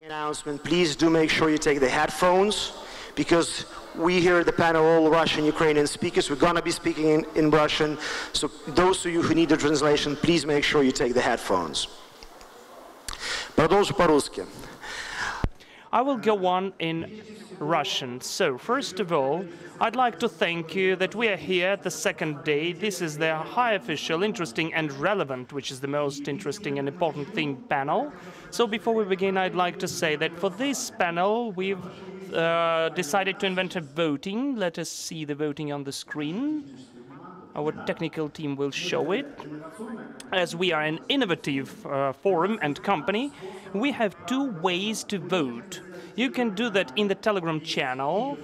Announcement, please do make sure you take the headphones, because we here at the panel, all Russian, Ukrainian speakers, we're going to be speaking in Russian, so those of you who need the translation, please make sure you take the headphones. Продолжу по-русски. I will go on in Russian. So, first of all, I'd like to thank you that we are here the second day. This is the high official, interesting and relevant, which is the most interesting and important thing, panel. So before we begin, I'd like to say that for this panel, we've decided to invent a voting. Let us see the voting on the screen. Our technical team will show it. As we are an innovative forum and company, we have two ways to vote. You can do that in the Telegram channel,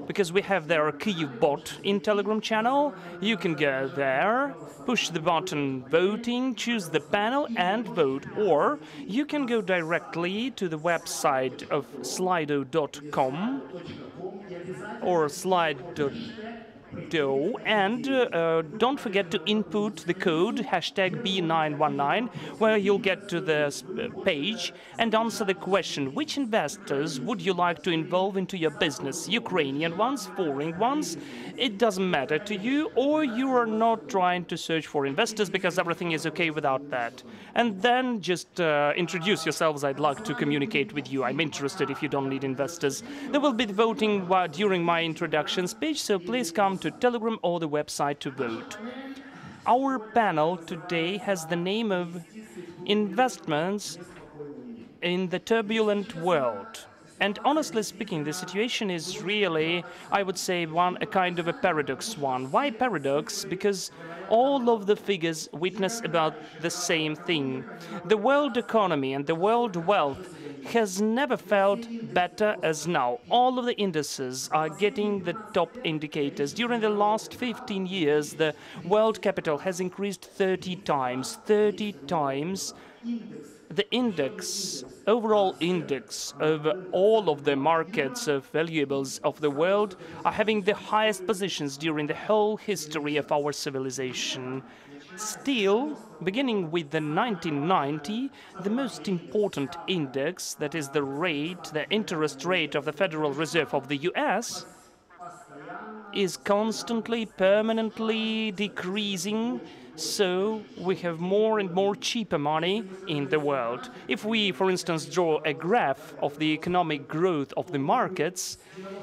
because we have there a KIEF bot in Telegram channel. You can go there, push the button voting, choose the panel and vote. Or you can go directly to the website of slido.com or slide.do, and don't forget to input the code #B919, where you'll get to the page and answer the question: which investors would you like to involve into your business? Ukrainian ones, foreign ones? It doesn't matter to you, or you are not trying to search for investors because everything is okay without that. And then just introduce yourselves. I'd like to communicate with you. I'm interested if you don't need investors. There will be voting during my introduction speech, so please come to Telegram or the website to vote. Our panel today has the name of Investments in the Turbulent World. And honestly speaking, the situation is really, I would say, a kind of a paradox one. Why paradox? Because all of the figures witness about the same thing. The world economy and the world wealth has never felt better as now. All of the indices are getting the top indicators. During the last 15 years, the world capital has increased 30 times. 30 times. The index, overall index of all of the markets of valuables of the world are having the highest positions during the whole history of our civilization. Still, beginning with the 1990, the most important index, that is the rate, the interest rate of the Federal Reserve of the US, is constantly, permanently decreasing. So we have more and more cheaper money in the world. If we, for instance, draw a graph of the economic growth of the markets,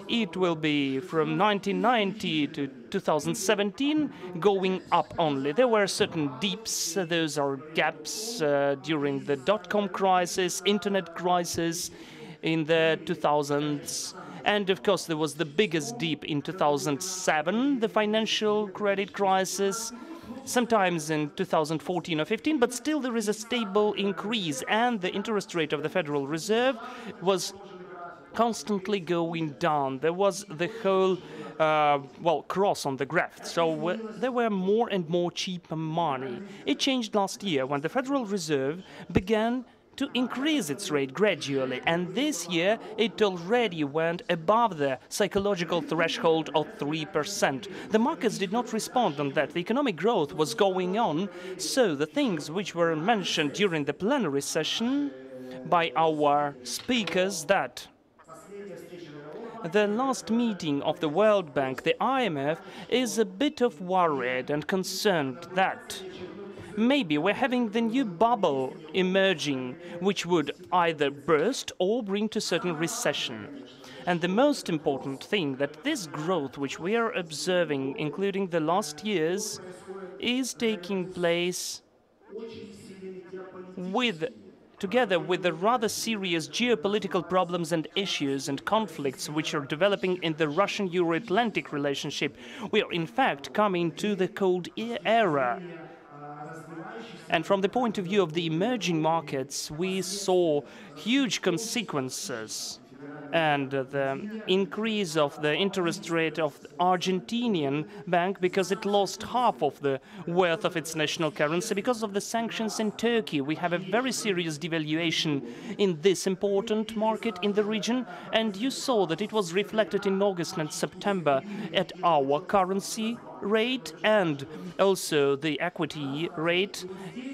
it will be from 1990 to 2017 going up only. There were certain dips, those are gaps during the dot-com crisis, internet crisis in the 2000s. And of course, there was the biggest dip in 2007, the financial credit crisis, sometimes in 2014 or 15, but still there is a stable increase, and the interest rate of the Federal Reserve was constantly going down. There was the whole, cross on the graph. So there were more and more cheap money. It changed last year when the Federal Reserve began to increase its rate gradually, and this year it already went above the psychological threshold of 3%. The markets did not respond on that. The economic growth was going on, so the things which were mentioned during the plenary session by our speakers, that the last meeting of the World Bank, the IMF, is a bit of worried and concerned that maybe we're having the new bubble emerging, which would either burst or bring to certain recession. And the most important thing, that this growth which we are observing, including the last years, is taking place together with the rather serious geopolitical problems and issues and conflicts which are developing in the Russian-Euro-Atlantic relationship. We are in fact coming to the Cold Era. And from the point of view of the emerging markets, we saw huge consequences. And the increase of the interest rate of the Argentinian bank, because it lost half of the worth of its national currency because of the sanctions in Turkey. We have a very serious devaluation in this important market in the region, and you saw that it was reflected in August and September at our currency, rate and also the equity rate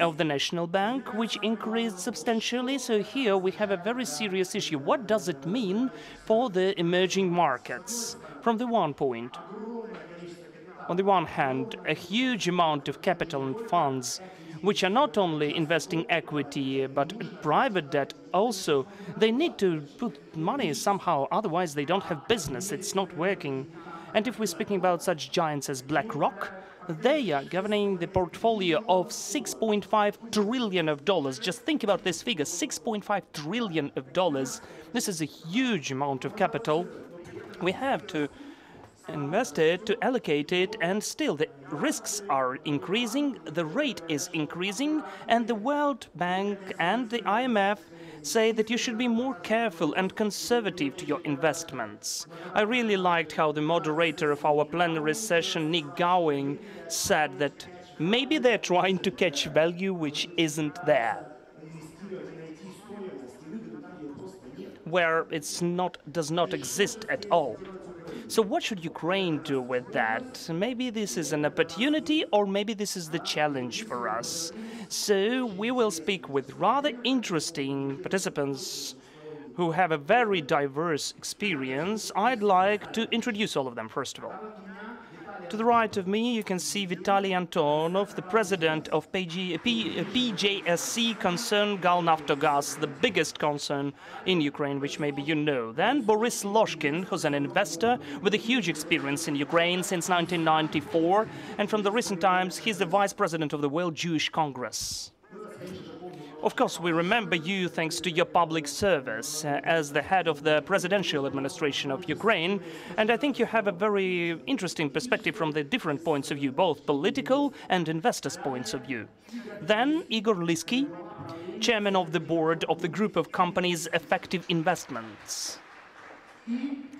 of the National Bank, which increased substantially. So here we have a very serious issue. What does it mean for the emerging markets? From the one point, on the one hand, a huge amount of capital and funds which are not only investing equity but private debt also, they need to put money somehow, otherwise they don't have business, it's not working. And if we're speaking about such giants as BlackRock, they are governing the portfolio of $6.5 trillion of dollars. Just think about this figure, $6.5 trillion of dollars. This is a huge amount of capital. We have to invest it, to allocate it, and still the risks are increasing, the rate is increasing, and the World Bank and the IMF say that you should be more careful and conservative to your investments. I really liked how the moderator of our plenary session, Nick Gowing, said that maybe they're trying to catch value which isn't there, where does not exist at all. So what should Ukraine do with that? Maybe this is an opportunity, or maybe this is the challenge for us. So we will speak with rather interesting participants who have a very diverse experience. I'd like to introduce all of them, first of all. To the right of me, you can see Vitaly Antonov, the president of PJSC concern Galnaftogaz, the biggest concern in Ukraine, which maybe you know. Then Boris Loshkin, who's an investor with a huge experience in Ukraine since 1994, and from the recent times, he's the vice president of the World Jewish Congress. Of course, we remember you thanks to your public service as the head of the presidential administration of Ukraine, and I think you have a very interesting perspective from the different points of view, both political and investors' points of view. Then Igor Lysky, chairman of the board of the group of companies Effective Investments.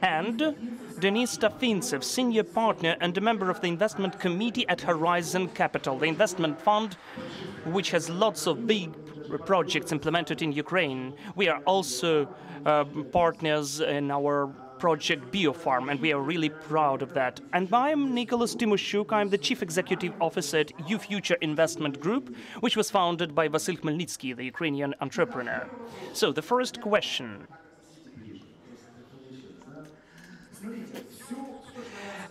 And Denis Stafintsev, senior partner and a member of the investment committee at Horizon Capital, the investment fund which has lots of big projects implemented in Ukraine. We are also partners in our project Biofarm, and we are really proud of that. And I'm Nicholas Timoshuk. I'm the Chief Executive Officer at U-Future Investment Group, which was founded by Vasyl Khmelnytsky, the Ukrainian entrepreneur. So the first question.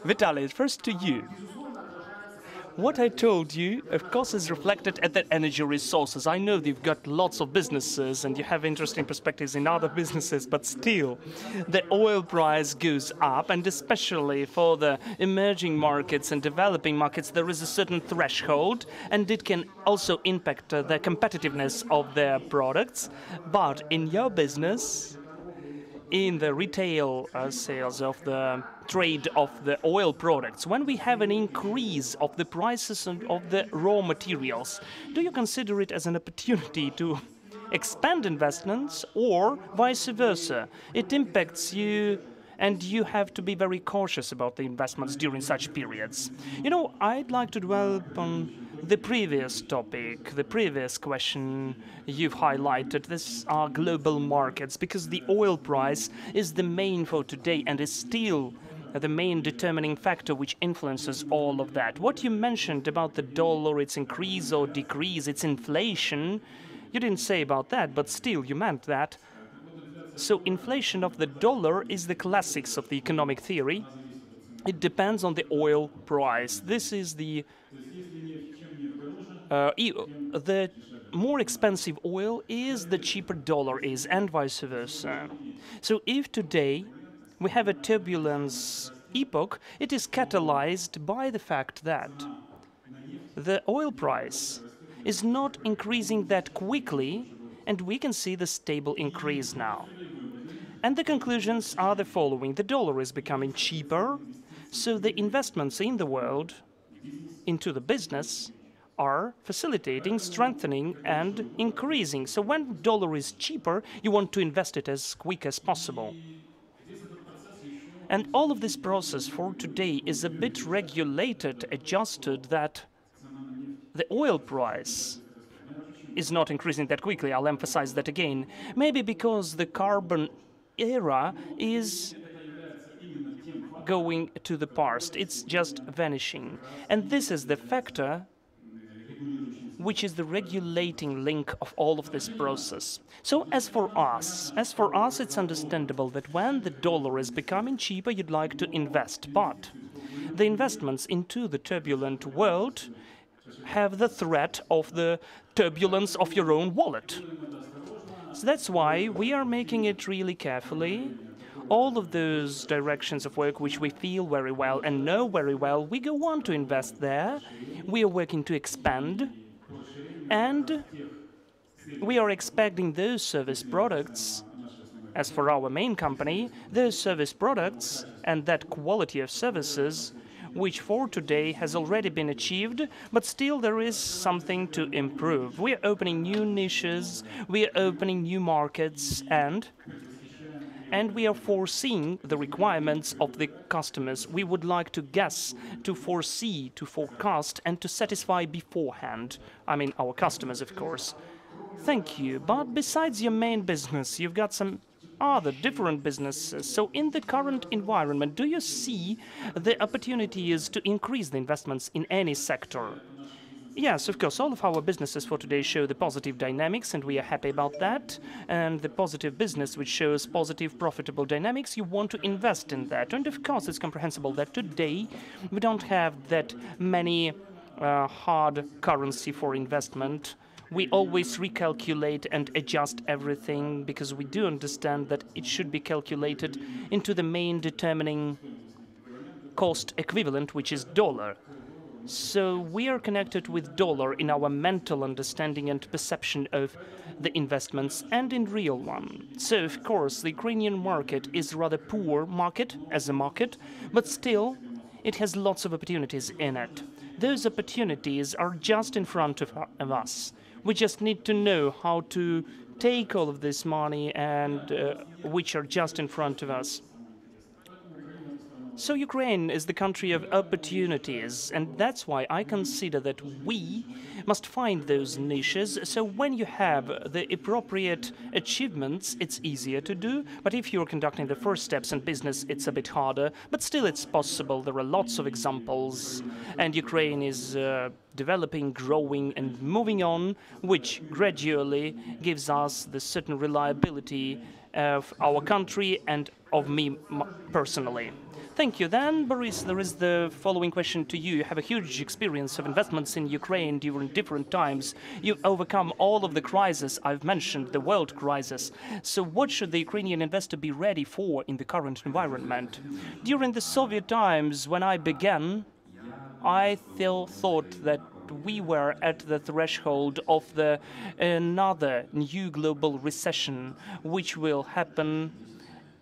Vitaly, first to you. What I told you, of course, is reflected at the energy resources. I know you've got lots of businesses and you have interesting perspectives in other businesses, but still, the oil price goes up, and especially for the emerging markets and developing markets, there is a certain threshold, and it can also impact the competitiveness of their products. But in your business, in the retail sales of the trade of the oil products, when we have an increase of the prices of the raw materials, do you consider it as an opportunity to expand investments, or vice versa? It impacts you and you have to be very cautious about the investments during such periods. You know, I'd like to dwell upon the previous topic, the previous question you've highlighted. These are global markets, because the oil price is the main for today and is still the main determining factor which influences all of that. What you mentioned about the dollar, its increase or decrease, its inflation, you didn't say about that, but still you meant that. So inflation of the dollar is the classics of the economic theory. It depends on the oil price. This is the more expensive oil is, the cheaper dollar is, and vice versa. So if today we have a turbulence epoch, it is catalyzed by the fact that the oil price is not increasing that quickly, and we can see the stable increase now. And the conclusions are the following. The dollar is becoming cheaper, so the investments in the world into the business are facilitating, strengthening, and increasing. So when dollar is cheaper, you want to invest it as quick as possible. And all of this process for today is a bit regulated, adjusted, that the oil price is not increasing that quickly. I'll emphasize that again. Maybe because the carbon era is going to the past. It's just vanishing. And this is the factor which is the regulating link of all of this process. So as for us, it's understandable that when the dollar is becoming cheaper, you'd like to invest. But the investments into the turbulent world have the threat of the turbulence of your own wallet. So that's why we are making it really carefully. All of those directions of work which we feel very well and know very well, we go on to invest there. We are working to expand, and we are expecting those service products. As for our main company, those service products and that quality of services which for today has already been achieved, but still there is something to improve. We are opening new niches, we are opening new markets, and we are foreseeing the requirements of the customers. We would like to guess, to foresee, to forecast, and to satisfy beforehand. I mean, our customers, of course. Thank you. But besides your main business, you've got some other different businesses. So in the current environment, do you see the opportunities to increase the investments in any sector? Yes, of course, all of our businesses for today show the positive dynamics, and we are happy about that. And the positive business which shows positive, profitable dynamics, you want to invest in that. And of course, it's comprehensible that today we don't have that many hard currency for investment. We always recalculate and adjust everything because we do understand that it should be calculated into the main determining cost equivalent, which is dollar. So we are connected with dollar in our mental understanding and perception of the investments and in real one. So of course the Ukrainian market is rather poor market as a market, but still it has lots of opportunities in it. Those opportunities are just in front of us. We just need to know how to take all of this money and which are just in front of us. So Ukraine is the country of opportunities, and that's why I consider that we must find those niches. So when you have the appropriate achievements, it's easier to do. But if you're conducting the first steps in business, it's a bit harder. But still, it's possible. There are lots of examples, and Ukraine is developing, growing, and moving on, which gradually gives us the certain reliability of our country and of me personally. Thank you. Then, Boris, there is the following question to you. You have a huge experience of investments in Ukraine during different times. You've overcome all of the crises I've mentioned, the world crisis. So what should the Ukrainian investor be ready for in the current environment? During the Soviet times, when I began, I thought that we were at the threshold of another new global recession, which will happen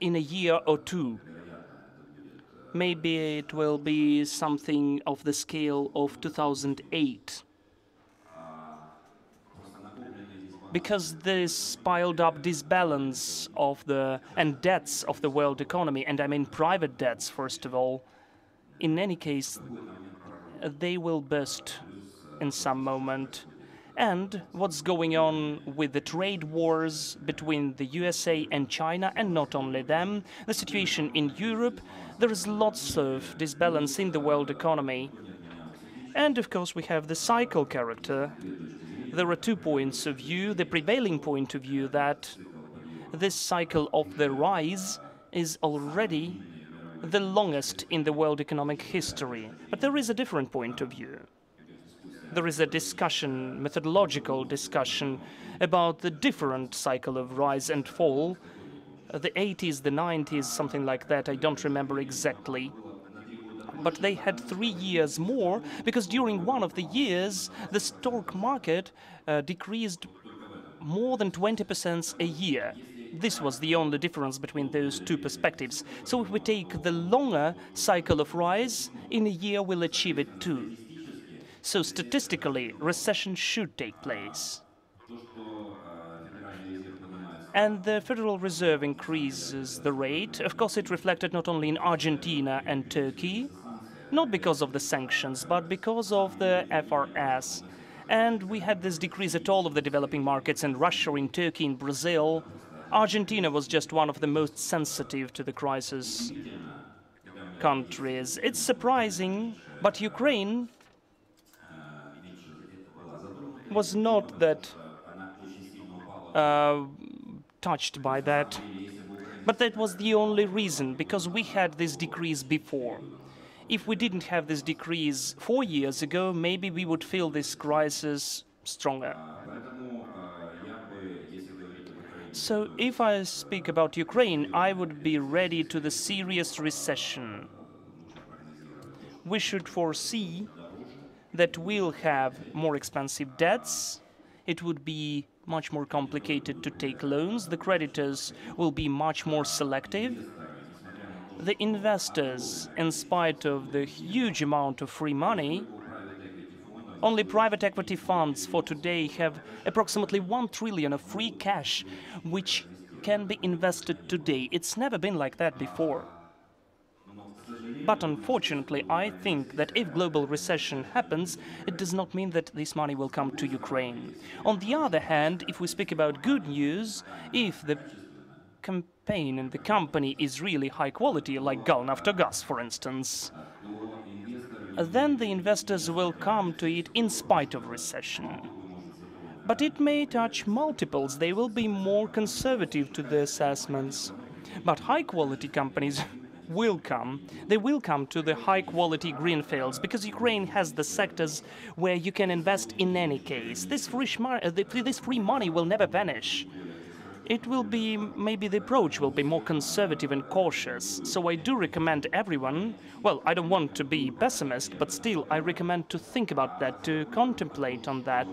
in a year or two. Maybe it will be something of the scale of 2008. Because this piled up disbalance of and debts of the world economy, and I mean private debts, first of all, in any case, they will burst in some moment. And what's going on with the trade wars between the USA and China, and not only them, the situation in Europe, there is lots of disbalance in the world economy. And of course we have the cycle character. There are 2 points of view. The prevailing point of view that this cycle of the rise is already the longest in the world economic history. But there is a different point of view. There is a discussion, methodological discussion, about the different cycle of rise and fall. The 80s, the 90s, something like that, I don't remember exactly. But they had 3 years more, because during one of the years, the stock market decreased more than 20% a year. This was the only difference between those 2 perspectives. So if we take the longer cycle of rise, in a year we'll achieve it too. So statistically, recession should take place. And the Federal Reserve increases the rate. Of course, it reflected not only in Argentina and Turkey, not because of the sanctions, but because of the FRS. And we had this decrease at all of the developing markets in Russia, in Turkey, in Brazil. Argentina was just one of the most sensitive to the crisis countries. It's surprising, but Ukraine was not that touched by that. But that was the only reason, because we had this decrease before. If we didn't have this decrease 4 years ago, maybe we would feel this crisis stronger. So if I speak about Ukraine, I would be ready to the serious recession. We should foresee that we'll have more expensive debts. It would be much more complicated to take loans. The creditors will be much more selective. The investors, in spite of the huge amount of free money, only private equity funds for today have approximately 1 trillion of free cash, which can be invested today. It's never been like that before. But unfortunately, I think that if global recession happens, it does not mean that this money will come to Ukraine. On the other hand, if we speak about good news, if the campaign and the company is really high quality, like Galnaftogaz, for instance, then the investors will come to it in spite of recession. But it may touch multiples. They will be more conservative to the assessments. But high-quality companies will come. They will come to the high-quality greenfields, because Ukraine has the sectors where you can invest in any case. This free money will never vanish. It will be, maybe the approach will be more conservative and cautious. So I do recommend everyone, well, I don't want to be pessimist, but still I recommend to think about that, to contemplate on that.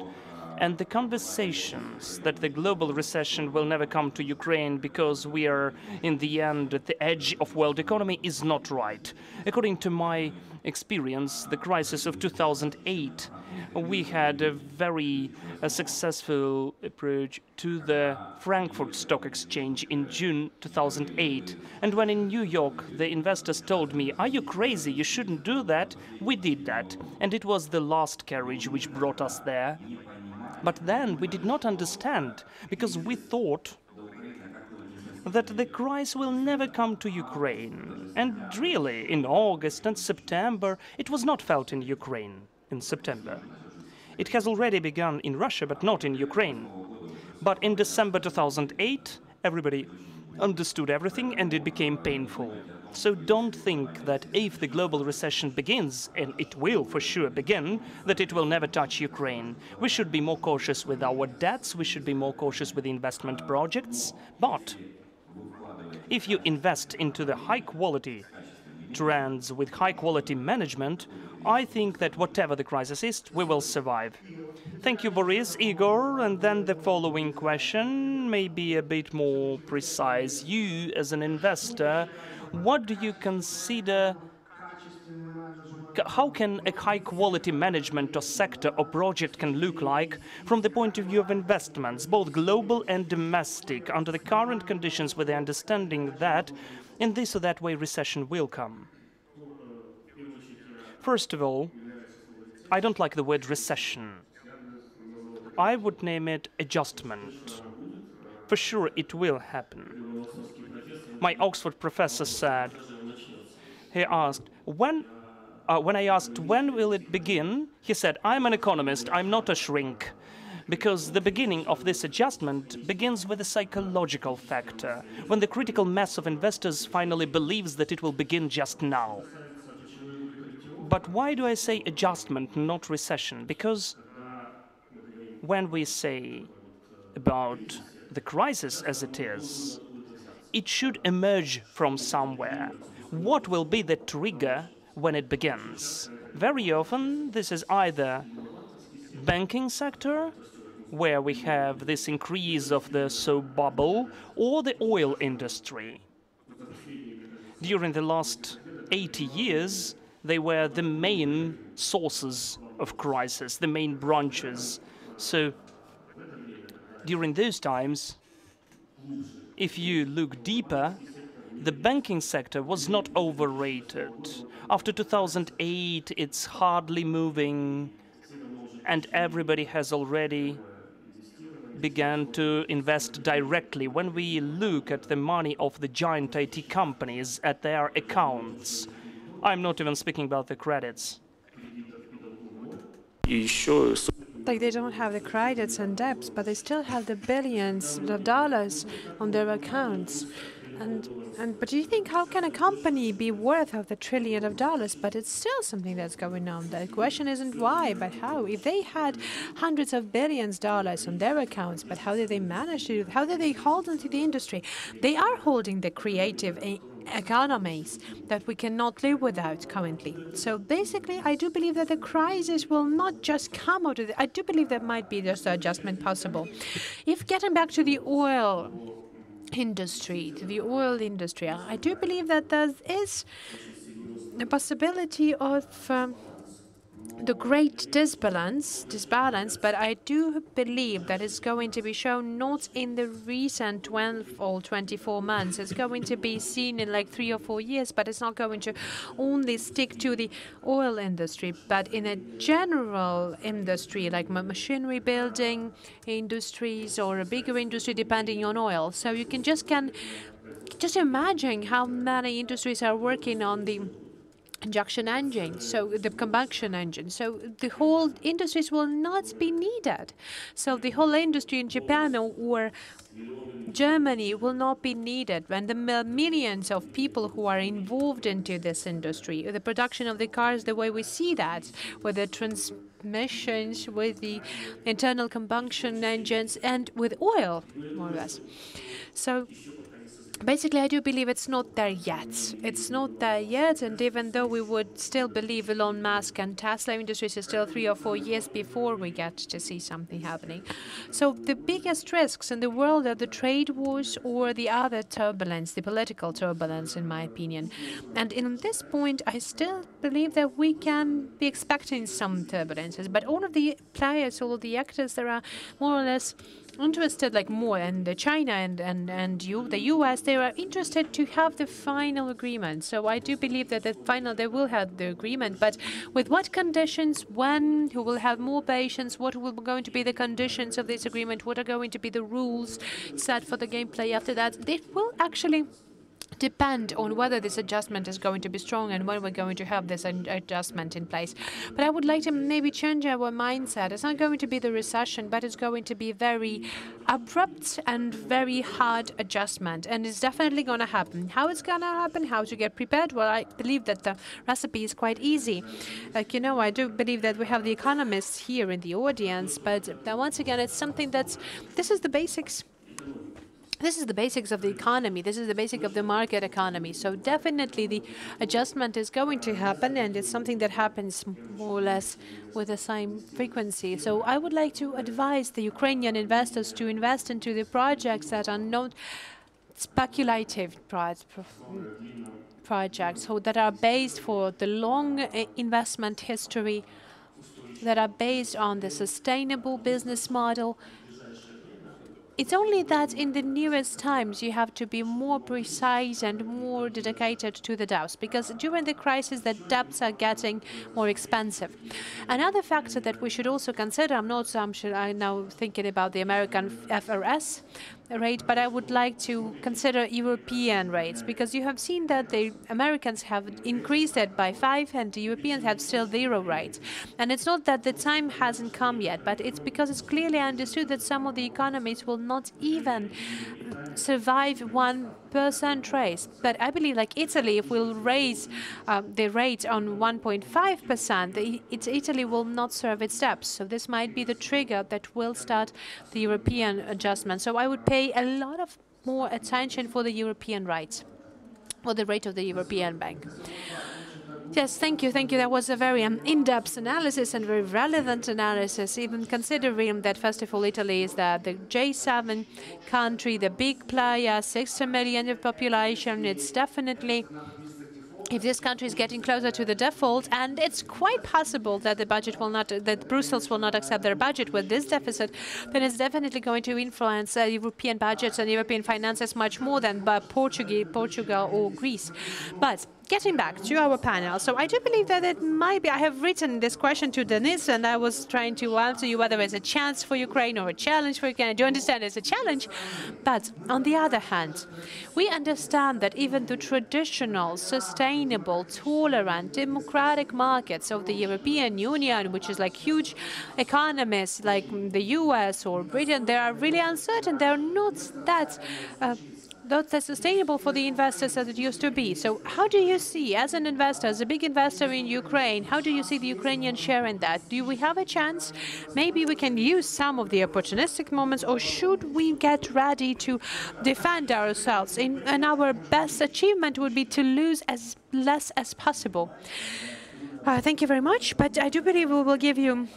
And the conversations that the global recession will never come to Ukraine because we are, in the end, at the edge of world economy is not right. According to my experience, the crisis of 2008, we had a very successful approach to the Frankfurt Stock Exchange in June 2008. And when in New York, the investors told me, "Are you crazy? You shouldn't do that." We did that. And it was the last carriage which brought us there. But then we did not understand, because we thought that the crisis will never come to Ukraine. And really, in August and September, it was not felt in Ukraine in September. It has already begun in Russia, but not in Ukraine. But in December 2008, everybody understood everything and it became painful. So don't think that if the global recession begins, and it will for sure begin, that it will never touch Ukraine. We should be more cautious with our debts, we should be more cautious with investment projects, but if you invest into the high-quality trends with high-quality management, I think that whatever the crisis is, we will survive. Thank you, Boris. Igor, and then the following question may be a bit more precise. You, as an investor, what do you consider, how can a high-quality management or sector or project can look like from the point of view of investments, both global and domestic, under the current conditions, with the understanding that in this or that way recession will come? First of all, I don't like the word recession. I would name it adjustment. For sure, it will happen. My Oxford professor said, he asked, when I asked, when will it begin? He said, I'm an economist, I'm not a shrink. Because the beginning of this adjustment begins with a psychological factor, when the critical mass of investors finally believes that it will begin just now. But why do I say adjustment, not recession? Because when we say about the crisis as it is, it should emerge from somewhere. What will be the trigger when it begins? Very often, this is either banking sector, where we have this increase of the soap bubble, or the oil industry. During the last 80 years, they were the main sources of crisis, the main branches. So during those times, if you look deeper, the banking sector was not overrated. After 2008, it's hardly moving, and everybody has already began to invest directly. When we look at the money of the giant IT companies, at their accounts, I'm not even speaking about the credits. Like they don't have the credits and debts, but they still have the billions of dollars on their accounts. But do you think how can a company be worth of the trillion of dollars? But it's still something that's going on. The question isn't why, but how. If they had hundreds of billions of dollars on their accounts, but how did they manage to? How did they hold onto the industry? They are holding the creative economies that we cannot live without currently. So basically, I do believe that the crisis will not just come out of it. I do believe there might be just an adjustment possible. If getting back to the oil industry, I do believe that there is a possibility of the great disbalance, but I do believe that it's going to be shown not in the recent 12 or 24 months. It's going to be seen in like 3 or 4 years, but it's not going to only stick to the oil industry, but in a general industry like machinery building industries or a bigger industry depending on oil. So you can just imagine how many industries are working on the injection engine, so the combustion engine. So the whole industries will not be needed. So the whole industry in Japan or Germany will not be needed. And the millions of people who are involved into this industry, the production of the cars, the way we see that, with the transmissions, with the internal combustion engines, and with oil, more or less. So basically, I do believe it's not there yet. It's not there yet, and even though we would still believe Elon Musk and Tesla Industries is still 3 or 4 years before we get to see something happening. So the biggest risks in the world are the trade wars or the other turbulence, the political turbulence, in my opinion. And in this point, I still believe that we can be expecting some turbulences. But all of the players, all of the actors, there are more or less interested, like more, and China and the US, they are interested to have the final agreement. So I do believe that they will have the agreement, but with what conditions, when, who will have more patience, what will going to be the conditions of this agreement, what are going to be the rules set for the gameplay after that, it will actually depend on whether this adjustment is going to be strong and when we're going to have this adjustment in place. But I would like to maybe change our mindset. It's not going to be the recession, but it's going to be very abrupt and very hard adjustment. And it's definitely going to happen. How it's going to happen, how to get prepared, well, I believe that the recipe is quite easy. Like, you know, I do believe that we have the economists here in the audience, but once again, it's something this is the basics. This is the basics of the economy. This is the basic of the market economy. So definitely the adjustment is going to happen, and it's something that happens more or less with the same frequency. So I would like to advise the Ukrainian investors to invest into the projects that are not speculative projects, so that are based for the long investment history, that are based on the sustainable business model. It's only that in the newest times you have to be more precise and more dedicated to the debts, because during the crisis the debts are getting more expensive. Another factor that we should also consider, I'm now thinking about the American FRS rate, but I would like to consider European rates, because you have seen that the Americans have increased it by 5 and the Europeans have still 0 rates. And it's not that the time hasn't come yet, but it's because it's clearly understood that some of the economies will not even survive 1% raise. But I believe, like Italy, if we'll raise the rate on 1.5%, Italy will not serve its debts. So this might be the trigger that will start the European adjustment. So I would pay a lot of more attention for the European rates, or the rate of the European Bank. Yes, thank you. Thank you. That was a very in-depth analysis and very relevant analysis, even considering that, first of all, Italy is the J7 country, the big player, 60 million of population. It's definitely, if this country is getting closer to the default, and it's quite possible that that Brussels will not accept their budget with this deficit, then it's definitely going to influence European budgets and European finances much more than by Portugal or Greece. But getting back to our panel, so I do believe that it might be, I have written this question to Denis, and I was trying to answer you whether it's a chance for Ukraine or a challenge for Ukraine. I do understand it's a challenge, but on the other hand, we understand that even the traditional, sustainable, tolerant, democratic markets of the European Union, which is like huge economies like the US or Britain, they are really uncertain. They're not that sustainable for the investors as it used to be. So how do you see, as an investor, as a big investor in Ukraine, how do you see the Ukrainian share in that? Do we have a chance? Maybe we can use some of the opportunistic moments, or should we get ready to defend ourselves? And our best achievement would be to lose as less as possible. Thank you very much, but I do believe we will give you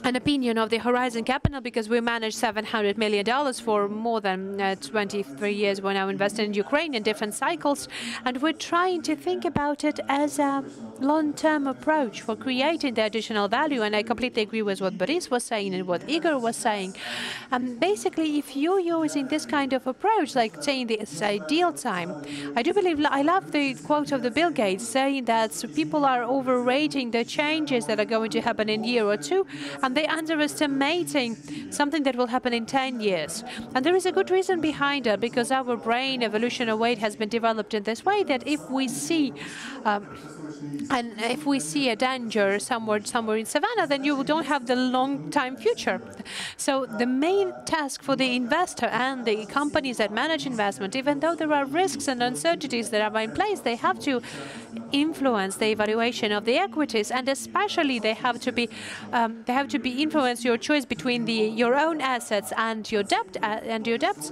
an opinion of the Horizon Capital, because we managed $700 million for more than 23 years when I invested in Ukraine in different cycles, and we're trying to think about it as a long-term approach for creating the additional value. And I completely agree with what Boris was saying and what Igor was saying. Basically, if you're using this kind of approach, like saying this ideal time, I do believe, I love the quote of the Bill Gates saying that people are overrating the changes that are going to happen in a year or two, and they're underestimating something that will happen in 10 years. And there is a good reason behind it, because our brain evolution of weight has been developed in this way that if we see a danger somewhere in savannah, then you don't have the long-time future. So the main task for the investor and the companies that manage investment, even though there are risks and uncertainties that are in place, they have to influence the evaluation of the equities, and especially they have to be influence your choice between your own assets and your debt and your debts.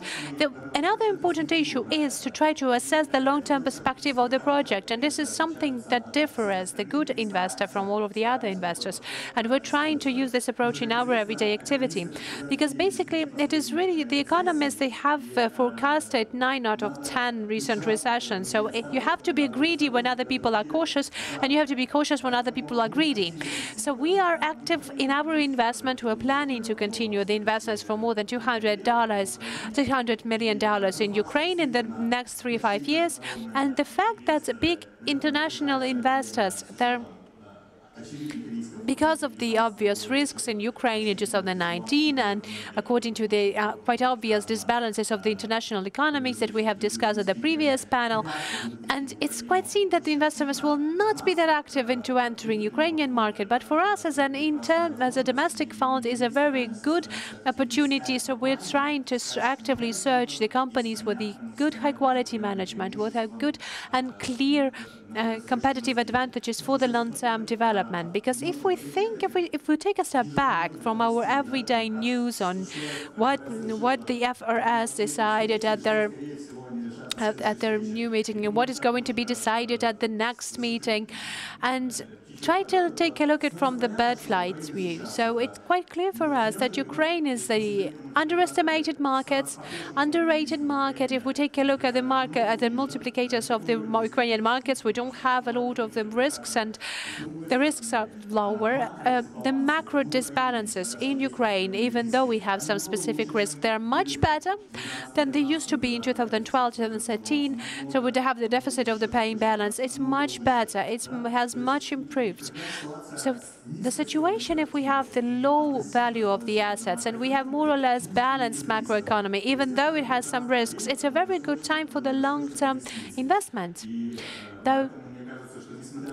Another important issue is to try to assess the long-term perspective of the project, and this is something that differs the good investor from all of the other investors. And we're trying to use this approach in our everyday activity, because basically it is really the economists, they have forecasted 9 out of 10 recent recessions. So you have to be greedy when other people are cautious, and you have to be cautious when other people are greedy. So we are active in our investment. We're planning to continue the investments for more than $200 million in Ukraine in the next 3 or 5 years. And the fact that big international investors, because of the obvious risks in Ukraine in 2019, and according to the quite obvious disbalances of the international economies that we have discussed at the previous panel, and it's quite seen that the investors will not be that active into entering Ukrainian market. But for us as a domestic fund is a very good opportunity. So we're trying to actively search the companies with the good high-quality management, with a good and clear competitive advantages for the long-term development. Because if we take a step back from our everyday news on what the FRS decided at their new meeting and what is going to be decided at the next meeting, and try to take a look at from the bird flight view. So it's quite clear for us that Ukraine is the underestimated market, underrated market. If we take a look at the market, at the multiplicators of the Ukrainian markets, we don't have a lot of the risks, and the risks are lower. The macro disbalances in Ukraine, even though we have some specific risks, they're much better than they used to be in 2012, 2013. So we have the deficit of the paying balance. It's much better. It has much improved. So the situation, if we have the low value of the assets and we have more or less balanced macroeconomy, even though it has some risks, it's a very good time for the long-term investment.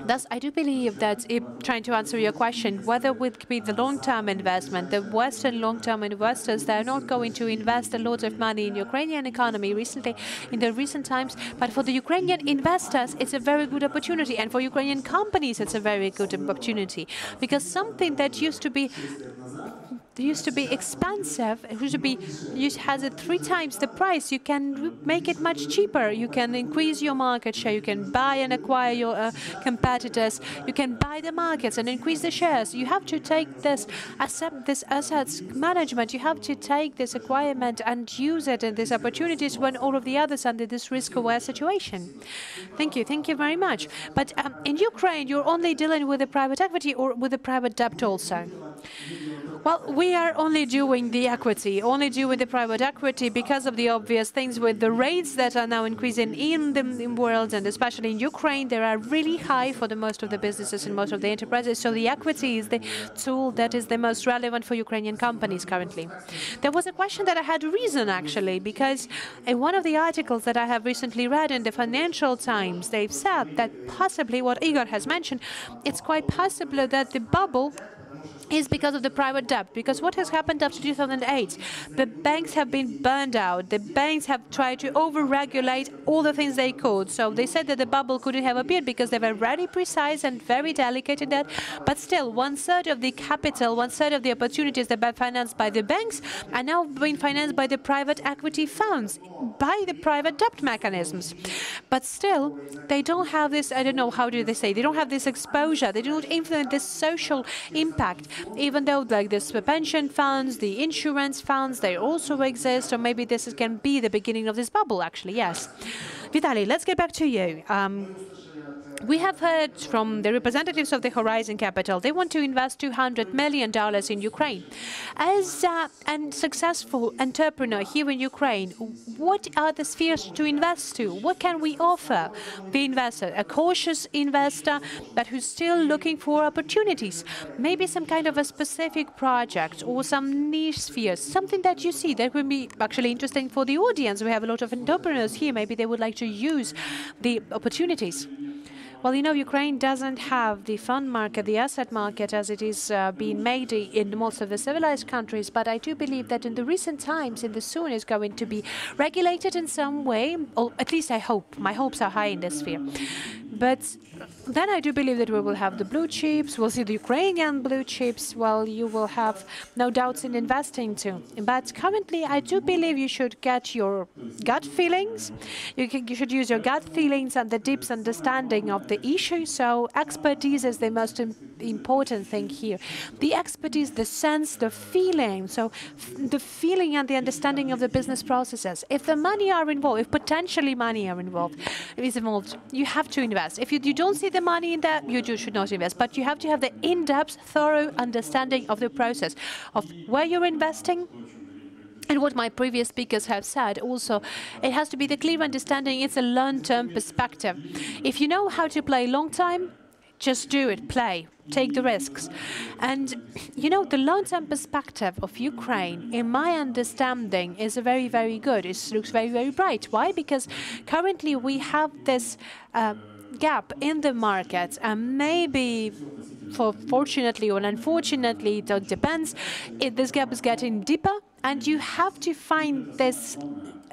Thus, I do believe that, trying to answer your question, whether it would be the long-term investment, the Western long-term investors, they're not going to invest a lot of money in Ukrainian economy in the recent times, but for the Ukrainian investors, it's a very good opportunity, and for Ukrainian companies, it's a very good opportunity, because something that used to be expensive, has it 3 times the price. You can make it much cheaper. You can increase your market share. You can buy and acquire your competitors. You can buy the markets and increase the shares. You have to take this assets management. You have to take this acquirement and use it in these opportunities when all of the others are under this risk-aware situation. Thank you. Thank you very much. But in Ukraine, you're only dealing with the private equity or with the private debt also? Well, we are only doing the equity, only doing the private equity because of the obvious things with the rates that are now increasing in the world, and especially in Ukraine, they are really high for the most of the businesses and most of the enterprises. So the equity is the tool that is the most relevant for Ukrainian companies currently. There was a question that I had reason, actually, because in one of the articles that I have recently read in the Financial Times, they've said that possibly what Igor has mentioned, it's quite possible that the bubble is because of the private debt. Because what has happened after 2008? The banks have been burned out. The banks have tried to over-regulate all the things they could. So they said that the bubble couldn't have appeared because they were very precise and very delicate in that. But still, 1/3 of the capital, 1/3 of the opportunities that were financed by the banks are now being financed by the private equity funds, by the private debt mechanisms. But still, they don't have this, I don't know, how do they say, they don't have this exposure. They don't influence this social impact. Even though like this pension funds, the insurance funds, they also exist, or maybe this can be the beginning of this bubble, actually, yes. Vitaly, let's get back to you. We have heard from the representatives of the Horizon Capital, they want to invest $200 million in Ukraine. As a successful entrepreneur here in Ukraine, what are the spheres to invest to? What can we offer the investor? A cautious investor, but who's still looking for opportunities. Maybe some kind of a specific project or some niche spheres, something that you see that would be actually interesting for the audience. We have a lot of entrepreneurs here. Maybe they would like to use the opportunities. Well, you know, Ukraine doesn't have the fund market, the asset market, as it is being made in most of the civilized countries. But I do believe that in the recent times, in the soon, is going to be regulated in some way. Or at least I hope. My hopes are high in this sphere. But then I do believe that we will have the blue chips. We'll see the Ukrainian blue chips. Well, you will have no doubts in investing too. But currently, I do believe you should get your gut feelings. You should use your gut feelings and the deep understanding of the issue. So expertise is the most important thing here. The expertise, the sense, the feeling. So the feeling and the understanding of the business processes. If the money are involved, if potentially money are involved, you have to invest. If you don't see the money in that, you should not invest. But you have to have the in-depth, thorough understanding of the process, of where you're investing. And what my previous speakers have said also, it has to be the clear understanding. It's a long-term perspective. If you know how to play long time, just do it, play, take the risks. And, you know, the long-term perspective of Ukraine, in my understanding, is very, very good. It looks very, very bright. Why? Because currently we have this gap in the market, and maybe fortunately or unfortunately, it depends, this gap is getting deeper, and you have to find this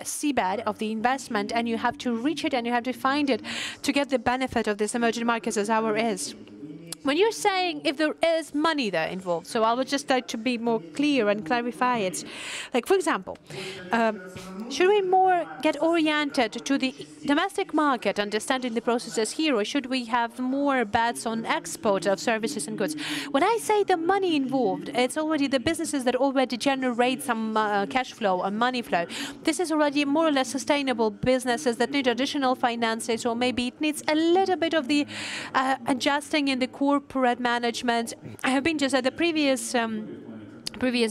seabed of the investment, and you have to reach it, and you have to find it to get the benefit of this emerging markets as ours is. When you're saying if there is money there involved, so I would just like to be more clear and clarify it. Like, for example, should we more get oriented to the domestic market, understanding the processes here, or should we have more bets on export of services and goods? When I say the money involved, it's already the businesses that already generate some cash flow and money flow. This is already more or less sustainable businesses that need additional finances, or maybe it needs a little bit of the adjusting in the corporate management. I have been just at the previous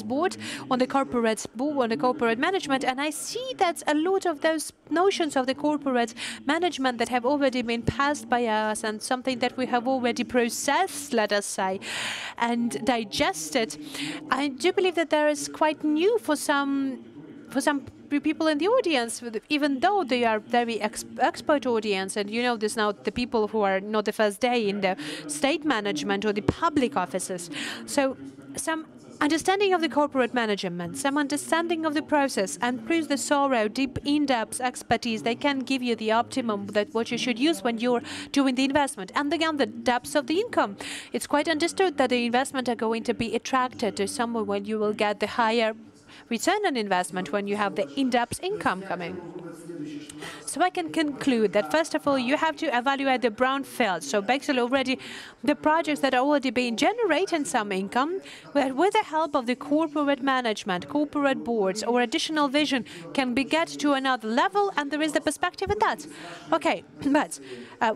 board on the corporate management, and I see that a lot of those notions of the corporate management that have already been passed by us, and something that we have already processed, let us say, and digested, I do believe that there is quite new for some people in the audience, even though they are very expert audience, and you know this now, the people who are not the first day in the state management or the public offices. So some understanding of the corporate management, some understanding of the process, and plus the thorough, deep, in-depth expertise, they can give you the optimum that what you should use when you're doing the investment. And again, the depths of the income. It's quite understood that the investment are going to be attracted to somewhere where you will get the higher return on investment when you have the in-depth income coming. So I can conclude that, first of all, you have to evaluate the brownfield. So basically already the projects that are already being generating some income, with the help of the corporate management, corporate boards, or additional vision can be get to another level, and there is the perspective in that. Okay, but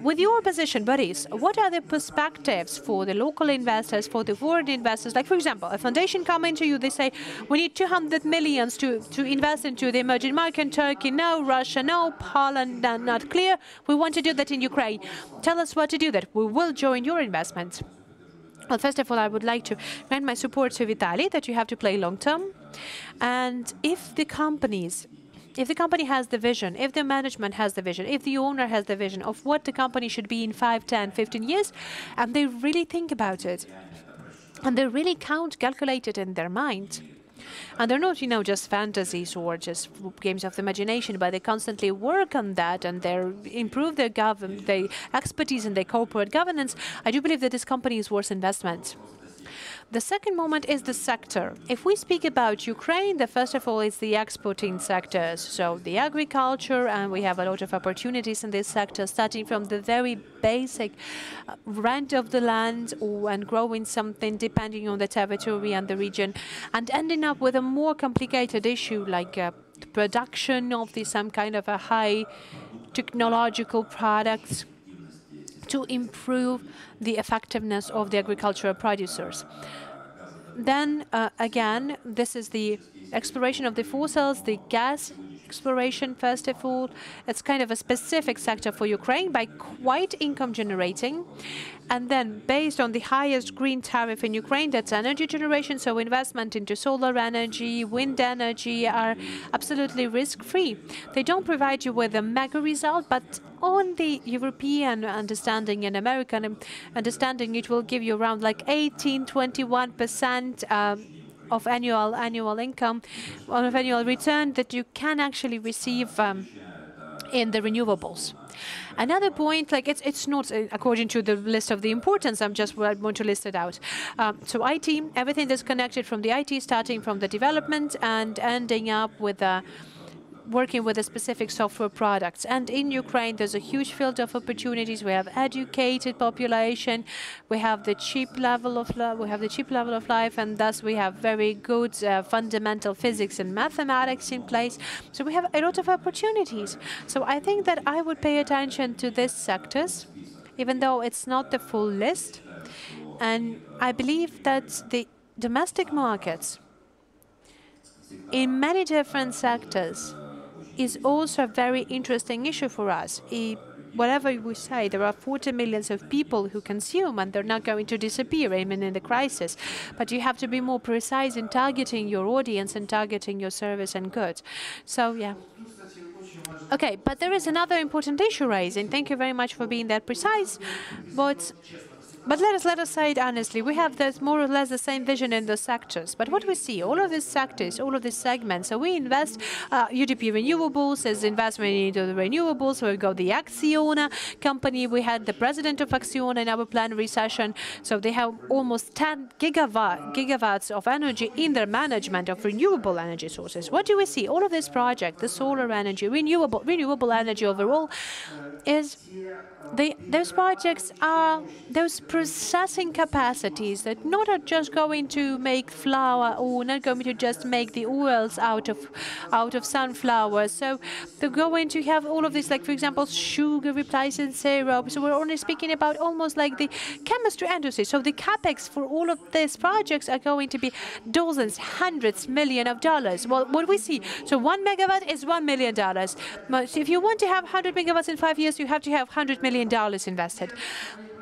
with your position, Boris, what are the perspectives for the local investors, for the foreign investors? Like, for example, a foundation coming to you, they say, we need 200 million to invest into the emerging market, Turkey, no, Russia, no, Poland, not clear. We want to do that in Ukraine. Tell us what to do that. We will join your investment. Well, first of all, I would like to grant my support to Vitaly that you have to play long term. And if the company has the vision, if the management has the vision, if the owner has the vision of what the company should be in 5, 10, 15 years, and they really think about it, and they really calculate it in their mind, and they're not, just fantasies or just games of the imagination, but they constantly work on that and they improve their expertise in their corporate governance, I do believe that this company is worth investment. The second moment is the sector. If we speak about Ukraine, first of all, it's the exporting sectors. So the agriculture, and we have a lot of opportunities in this sector, starting from the very basic rent of the land and growing something depending on the territory and the region, and ending up with a more complicated issue like production of some kind of a high technological products to improve the effectiveness of the agricultural producers. Then, again, this is the exploration of the fossils, the gas exploration, first of all. It's kind of a specific sector for Ukraine, by quite income generating. And then, based on the highest green tariff in Ukraine, that's energy generation, so investment into solar energy, wind energy are absolutely risk-free. They don't provide you with a mega result, but on the European understanding and American understanding, it will give you around like 18–21% of annual income, of annual return that you can actually receive in the renewables. Another point, like it's not according to the list of the importance, I want to list it out. So IT, everything that's connected from the IT, starting from the development and ending up with working with the specific software products. And in Ukraine, there's a huge field of opportunities. We have educated population, we have the cheap level of life, and thus we have very good fundamental physics and mathematics in place. So we have a lot of opportunities. So I think that I would pay attention to these sectors, even though it's not the full list. And I believe that the domestic markets in many different sectors is also a very interesting issue for us. Whatever we say, there are 40 million of people who consume, and they're not going to disappear even in the crisis. But you have to be more precise in targeting your audience and targeting your service and goods. So, yeah. Okay, but there is another important issue raised, and thank you very much for being that precise. But let us say it honestly, we have this more or less the same vision in the sectors. But what we see, all of these sectors, all of these segments, so we invest, UDP Renewables is investment into the renewables, so we got the Acciona company, we had the president of Acciona in our plenary session, so they have almost 10 gigawatts of energy in their management of renewable energy sources. What do we see? All of this project, the solar energy, renewable energy overall, is those projects are those processing capacities that not are just going to make flour or not going to just make the oils out of sunflowers. So they're going to have all of this, like for example, sugar replacing syrup. So we're only speaking about almost like the chemistry industry. So the capex for all of these projects are going to be dozens, hundreds, millions of dollars. Well, what we see, so 1 megawatt is $1 million. But if you want to have 100 megawatts in 5 years, you have to have $100 million invested.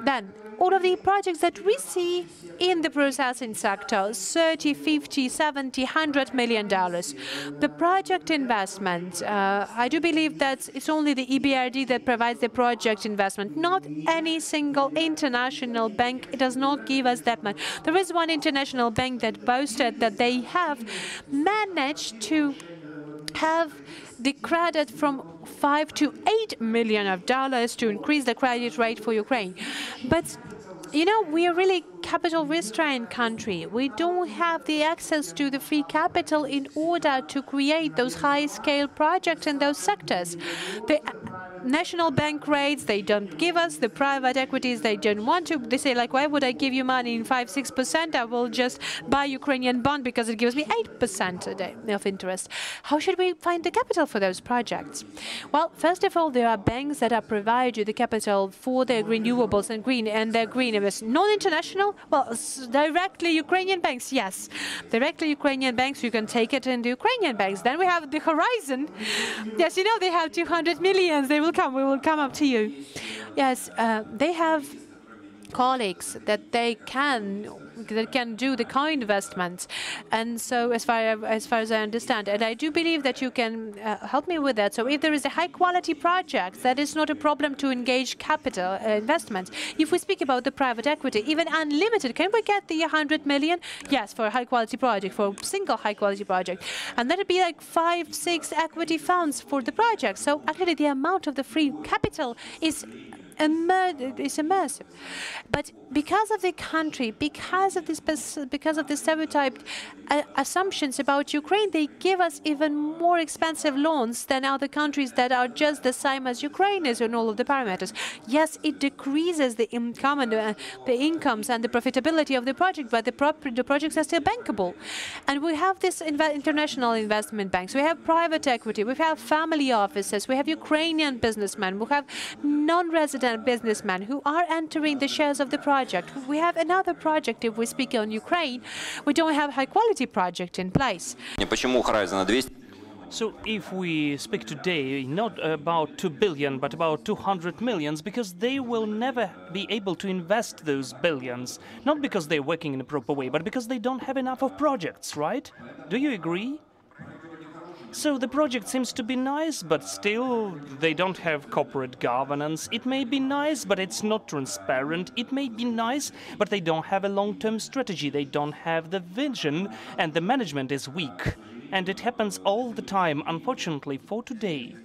Then all of the projects that we see in the processing sector, 30, 50, 70, $100 million. The project investment, I do believe that it's only the EBRD that provides the project investment, not any single international bank. It does not give us that much. There is one international bank that boasted that they have managed to have the credit from $5 to $8 million to increase the credit rate for Ukraine. But, we are really capital restrained country. We don't have the access to the free capital in order to create those high-scale projects in those sectors. The national bank rates, they don't give us. The private equities, they don't want to. They say, like, why would I give you money in 5-6%? I will just buy Ukrainian bond because it gives me 8% a day of interest. How should we find the capital for those projects? Well, first of all, there are banks that are provide you the capital for their renewables and their green investment. Non-international, well, directly Ukrainian banks, yes. Directly Ukrainian banks, you can take it into Ukrainian banks. Then we have the Horizon. Yes, you know, they have 200 million. They will come. We will come up to you. Yes, they have colleagues that they can do the co-investments, and so as far as I understand, and I do believe that you can help me with that. So if there is a high-quality project, that is not a problem to engage capital investments. If we speak about the private equity, even unlimited, can we get the 100 million? Yes, for a high-quality project, for a single high-quality project, and that would be like 5-6 equity funds for the project. So actually, the amount of the free capital is immersive. But because of the country, because of the stereotyped assumptions about Ukraine, they give us even more expensive loans than other countries that are just the same as Ukraine is in all of the parameters. Yes, it decreases the income and the incomes and the profitability of the project, but the projects are still bankable. And we have this international investment banks, we have private equity, we have family offices, we have Ukrainian businessmen, we have non-resident businessmen who are entering the shares of the project. We have another project, if we speak on Ukraine, we don't have high-quality project in place. So if we speak today not about 2 billion, but about 200 millions, because they will never be able to invest those billions, not because they're working in a proper way, but because they don't have enough of projects, right? Do you agree? So the project seems to be nice, but still they don't have corporate governance. It may be nice, but it's not transparent. It may be nice, but they don't have a long-term strategy. They don't have the vision, and the management is weak. And it happens all the time, unfortunately, for today.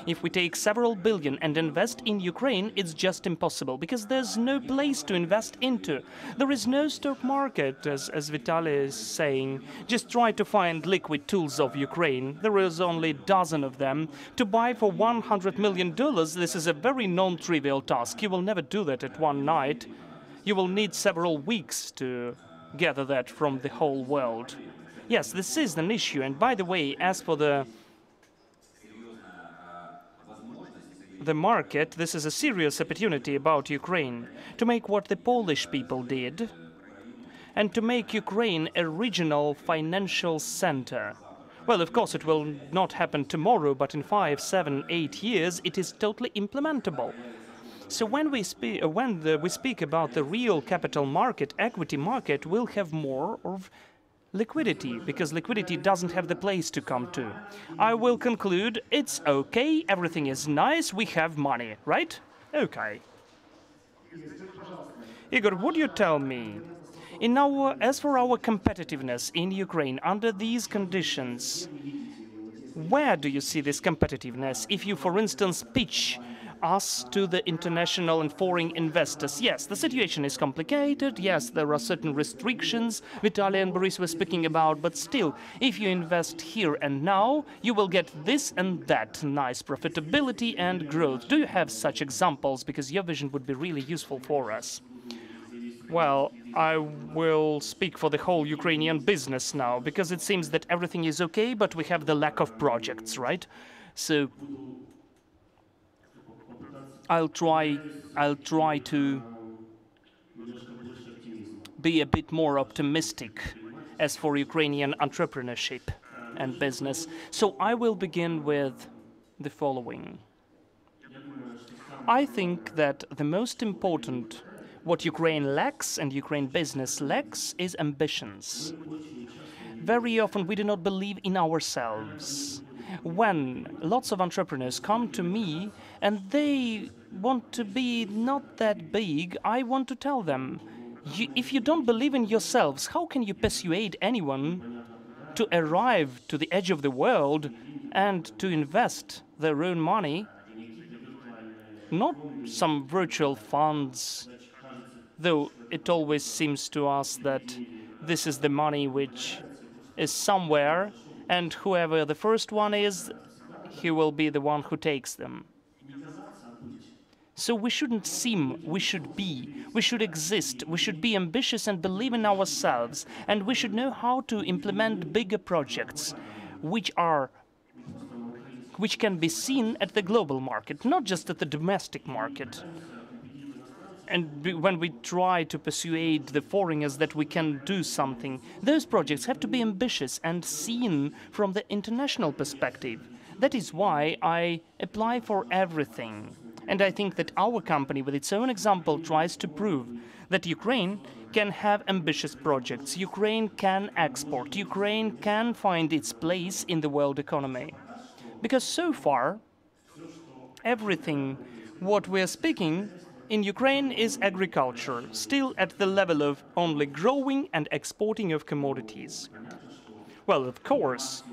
If we take several billion and invest in Ukraine, it's just impossible, because there's no place to invest into. There is no stock market, as Vitaly is saying. Just try to find liquid tools of Ukraine. There is only a dozen of them. To buy for $100 million, this is a very non-trivial task. You will never do that at one night. You will need several weeks to gather that from the whole world. Yes, this is an issue. And by the way, as for the market, this is a serious opportunity about Ukraine to make what the Polish people did and to make Ukraine a regional financial center. Well, of course, it will not happen tomorrow, but in 5, 7, 8 years, it is totally implementable. So when we speak about the real capital market, equity market, we'll have more of liquidity, because liquidity doesn't have the place to come to. I will conclude, it's okay, everything is nice, we have money, right? Okay. Igor, would you tell me, as for our competitiveness in Ukraine under these conditions, where do you see this competitiveness? If you, for instance, pitch us to the international and foreign investors. Yes, the situation is complicated. Yes, there are certain restrictions Vitaly and Boris were speaking about, but still, if you invest here and now, you will get this and that nice profitability and growth. Do you have such examples? Because your vision would be really useful for us. Well, I will speak for the whole Ukrainian business now, because it seems that everything is okay, but we have the lack of projects, right? So I'll try to be a bit more optimistic as for Ukrainian entrepreneurship and business. So I will begin with the following. I think that the most important what Ukraine lacks and Ukraine business lacks is ambitions. Very often we do not believe in ourselves. When lots of entrepreneurs come to me and they want to be not that big, I want to tell them, if you don't believe in yourselves, how can you persuade anyone to arrive to the edge of the world and to invest their own money? Not some virtual funds, though it always seems to us that this is the money which is somewhere, and whoever the first one is, he will be the one who takes them. So we shouldn't seem, we should be, we should exist, we should be ambitious and believe in ourselves, and we should know how to implement bigger projects which can be seen at the global market, not just at the domestic market. And when we try to persuade the foreigners that we can do something, those projects have to be ambitious and seen from the international perspective. That is why I apply for everything. And I think that our company, with its own example, tries to prove that Ukraine can have ambitious projects, Ukraine can export, Ukraine can find its place in the world economy. Because so far, everything what we are speaking in Ukraine is agriculture, still at the level of only growing and exporting of commodities. Well, of course,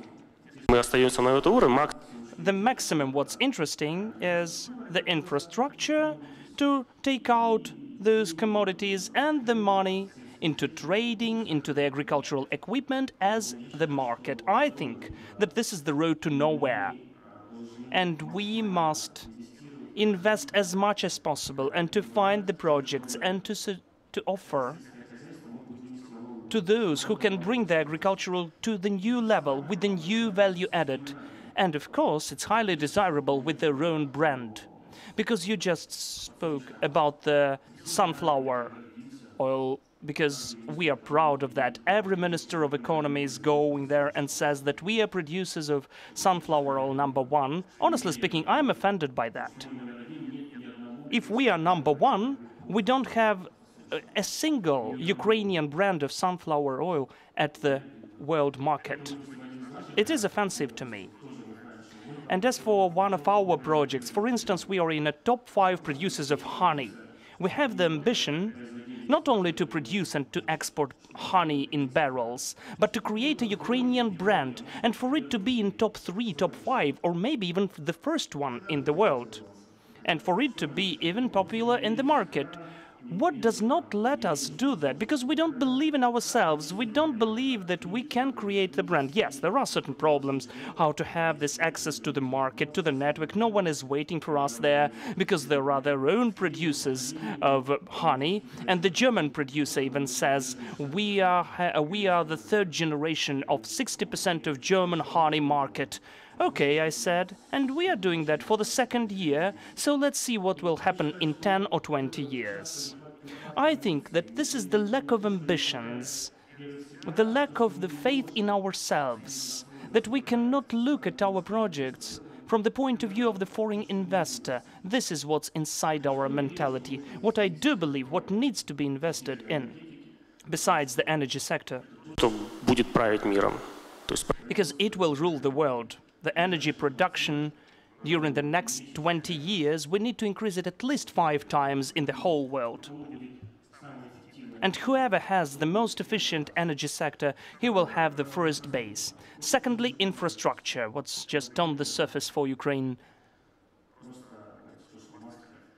the maximum what's interesting is the infrastructure to take out those commodities and the money into trading, into the agricultural equipment as the market. I think that this is the road to nowhere. And we must invest as much as possible and to find the projects and to offer to those who can bring the agricultural to the new level with the new value added. And of course, it's highly desirable with their own brand. Because you just spoke about the sunflower oil, because we are proud of that. Every Minister of Economy is going there and says that we are producers of sunflower oil #1. Honestly speaking, I'm offended by that. If we are #1, we don't have a single Ukrainian brand of sunflower oil at the world market. It is offensive to me. And as for one of our projects, for instance, we are in a top 5 producers of honey. We have the ambition not only to produce and to export honey in barrels, but to create a Ukrainian brand and for it to be in top 3, top 5, or maybe even the first one in the world. And for it to be even popular in the market. What does not let us do that? Because we don't believe in ourselves. We don't believe that we can create the brand. Yes, there are certain problems, how to have this access to the market, to the network. No one is waiting for us there because there are their own producers of honey. And the German producer even says, we are the 3rd generation of 60% of German honey market. Okay, I said, and we are doing that for the 2nd year, so let's see what will happen in 10 or 20 years. I think that this is the lack of ambitions, the lack of the faith in ourselves, that we cannot look at our projects from the point of view of the foreign investor. This is what's inside our mentality, what I do believe, what needs to be invested in, besides the energy sector. Because it will rule the world. The energy production during the next 20 years, we need to increase it at least 5 times in the whole world. And whoever has the most efficient energy sector, he will have the first base. Secondly, infrastructure, what's just on the surface for Ukraine.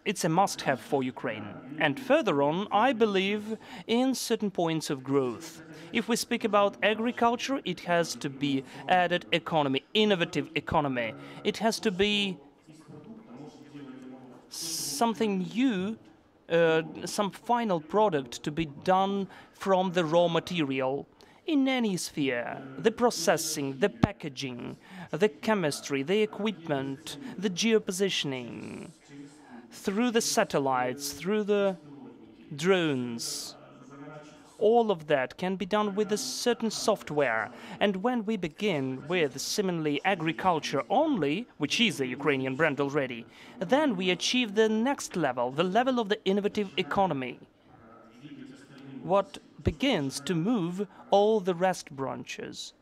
It's a must-have for Ukraine. And further on, I believe in certain points of growth. If we speak about agriculture, it has to be added economy, innovative economy. It has to be something new, some final product to be done from the raw material in any sphere. The processing, the packaging, the chemistry, the equipment, the geopositioning, through the satellites, through the drones. All of that can be done with a certain software. And when we begin with similarly agriculture only, which is a Ukrainian brand already, then we achieve the next level, the level of the innovative economy, what begins to move all the rest branches,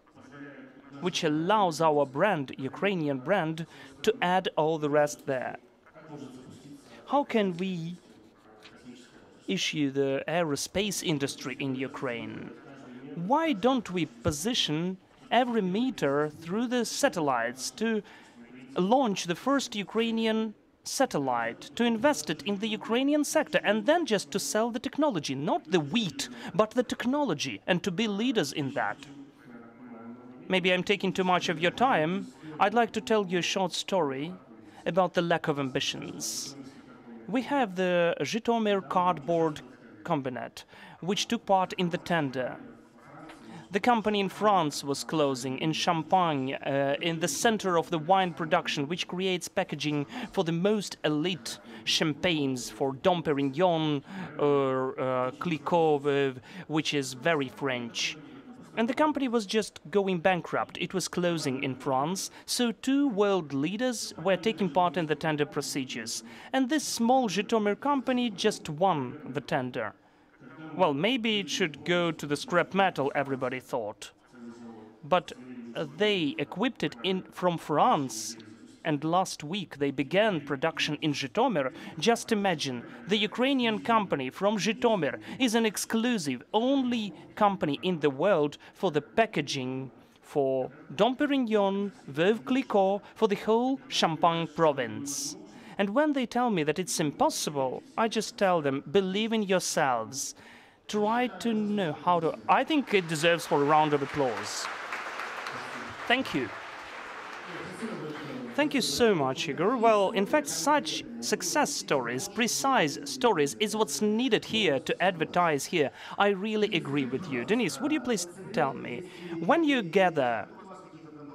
which allows our brand, Ukrainian brand, to add all the rest there. How can we issue the aerospace industry in Ukraine? Why don't we position every meter through the satellites to launch the first Ukrainian satellite, to invest it in the Ukrainian sector, and then just to sell the technology, not the wheat, but the technology, and to be leaders in that. Maybe I'm taking too much of your time. I'd like to tell you a short story about the lack of ambitions. We have the Zhytomyr cardboard combinate, which took part in the tender. The company in France was closing, in Champagne, in the center of the wine production, which creates packaging for the most elite champagnes, for Dom Perignon or Clicquot, which is very French. And the company was just going bankrupt. It was closing in France, so two world leaders were taking part in the tender procedures. And this small Zhytomyr company just won the tender. Well, maybe it should go to the scrap metal, everybody thought. But they equipped it from France, and last week they began production in Zhytomyr. Just imagine, the Ukrainian company from Zhytomyr is an exclusive, only company in the world for the packaging for Dom Perignon, Veuve Clicquot, for the whole Champagne province. And when they tell me that it's impossible, I just tell them, believe in yourselves. Try to know how to... I think it deserves for a round of applause. Thank you. Thank you so much, Igor. Well, in fact, such success stories, precise stories, is what's needed here to advertise here. I really agree with you. Denise, would you please tell me, when you gather,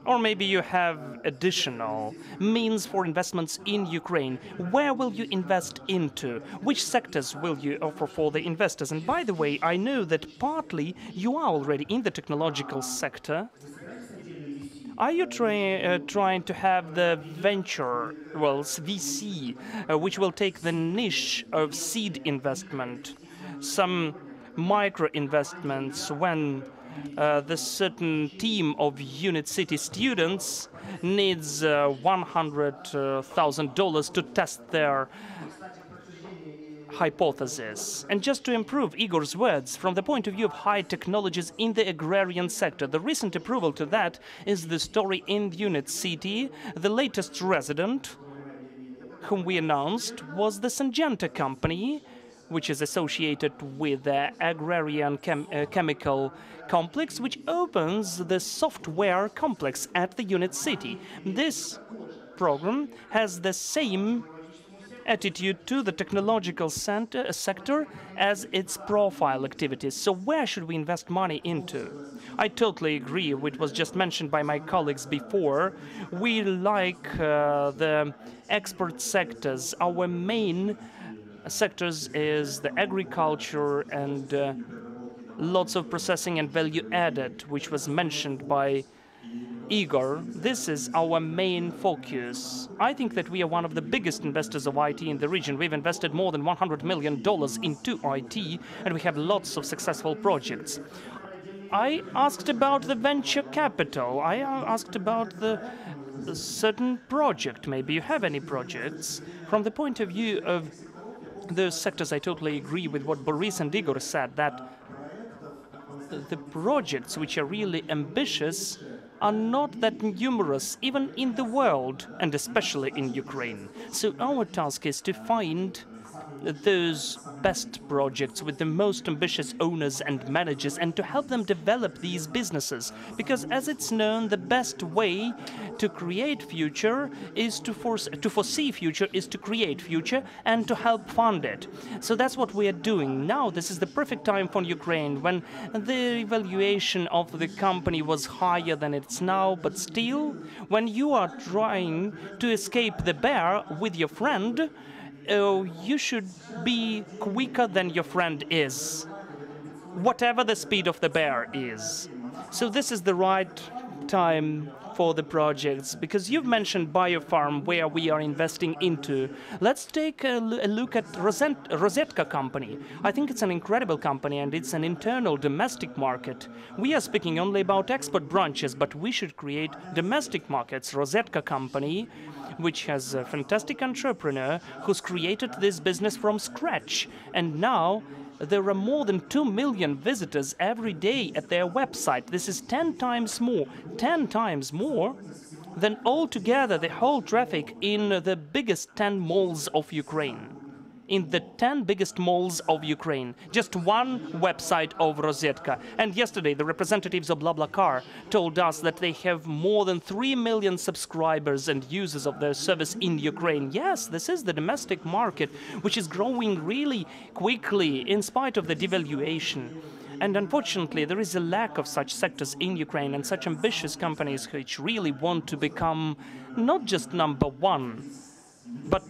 or maybe you have additional means for investments in Ukraine, where will you invest into? Which sectors will you offer for the investors? And by the way, I know that partly you are already in the technological sector. Are you trying to have the venture, well, VC, which will take the niche of seed investment, some micro investments when the certain team of Unit City students needs $100,000 to test their hypothesis? And just to improve Igor's words, from the point of view of high technologies in the agrarian sector, the recent approval to that is the story in Unit City. The latest resident, whom we announced, was the Syngenta company, which is associated with the agrarian chemical complex, which opens the software complex at the Unit City. This program has the same attitude to the technological sector as its profile activities. So where should we invest money into? I totally agree with what was just mentioned by my colleagues before. We like the export sectors. Our main sectors is the agriculture and lots of processing and value added, which was mentioned by Igor. This is our main focus. I think that we are one of the biggest investors of IT in the region. We've invested more than $100 million into IT, and we have lots of successful projects. I asked about the venture capital. I asked about the certain project. Maybe you have any projects. From the point of view of those sectors, I totally agree with what Boris and Igor said, that the projects which are really ambitious are not that numerous, even in the world, and especially in Ukraine. So our task is to find those best projects with the most ambitious owners and managers and to help them develop these businesses. Because as it's known, the best way to create future is to foresee future is to create future and to help fund it. So that's what we are doing now. This is the perfect time for Ukraine, when the valuation of the company was higher than it's now, but still, when you are trying to escape the bear with your friend, you should be quicker than your friend is, whatever the speed of the bear is. So this is the right time for the projects, because you've mentioned Biofarm, where we are investing into. Let's take a look at Rosetka company. I think it's an incredible company, and it's an internal domestic market. We are speaking only about export branches, but we should create domestic markets. Rosetka company, which has a fantastic entrepreneur who's created this business from scratch. And now there are more than 2 million visitors every day at their website. This is 10 times more than altogether the whole traffic in the biggest 10 malls of Ukraine. In the 10 biggest malls of Ukraine. Just one website of Rosetka. And yesterday, the representatives of BlaBlaCar told us that they have more than 3 million subscribers and users of their service in Ukraine. Yes, this is the domestic market, which is growing really quickly in spite of the devaluation. And unfortunately, there is a lack of such sectors in Ukraine and such ambitious companies which really want to become not just number one, but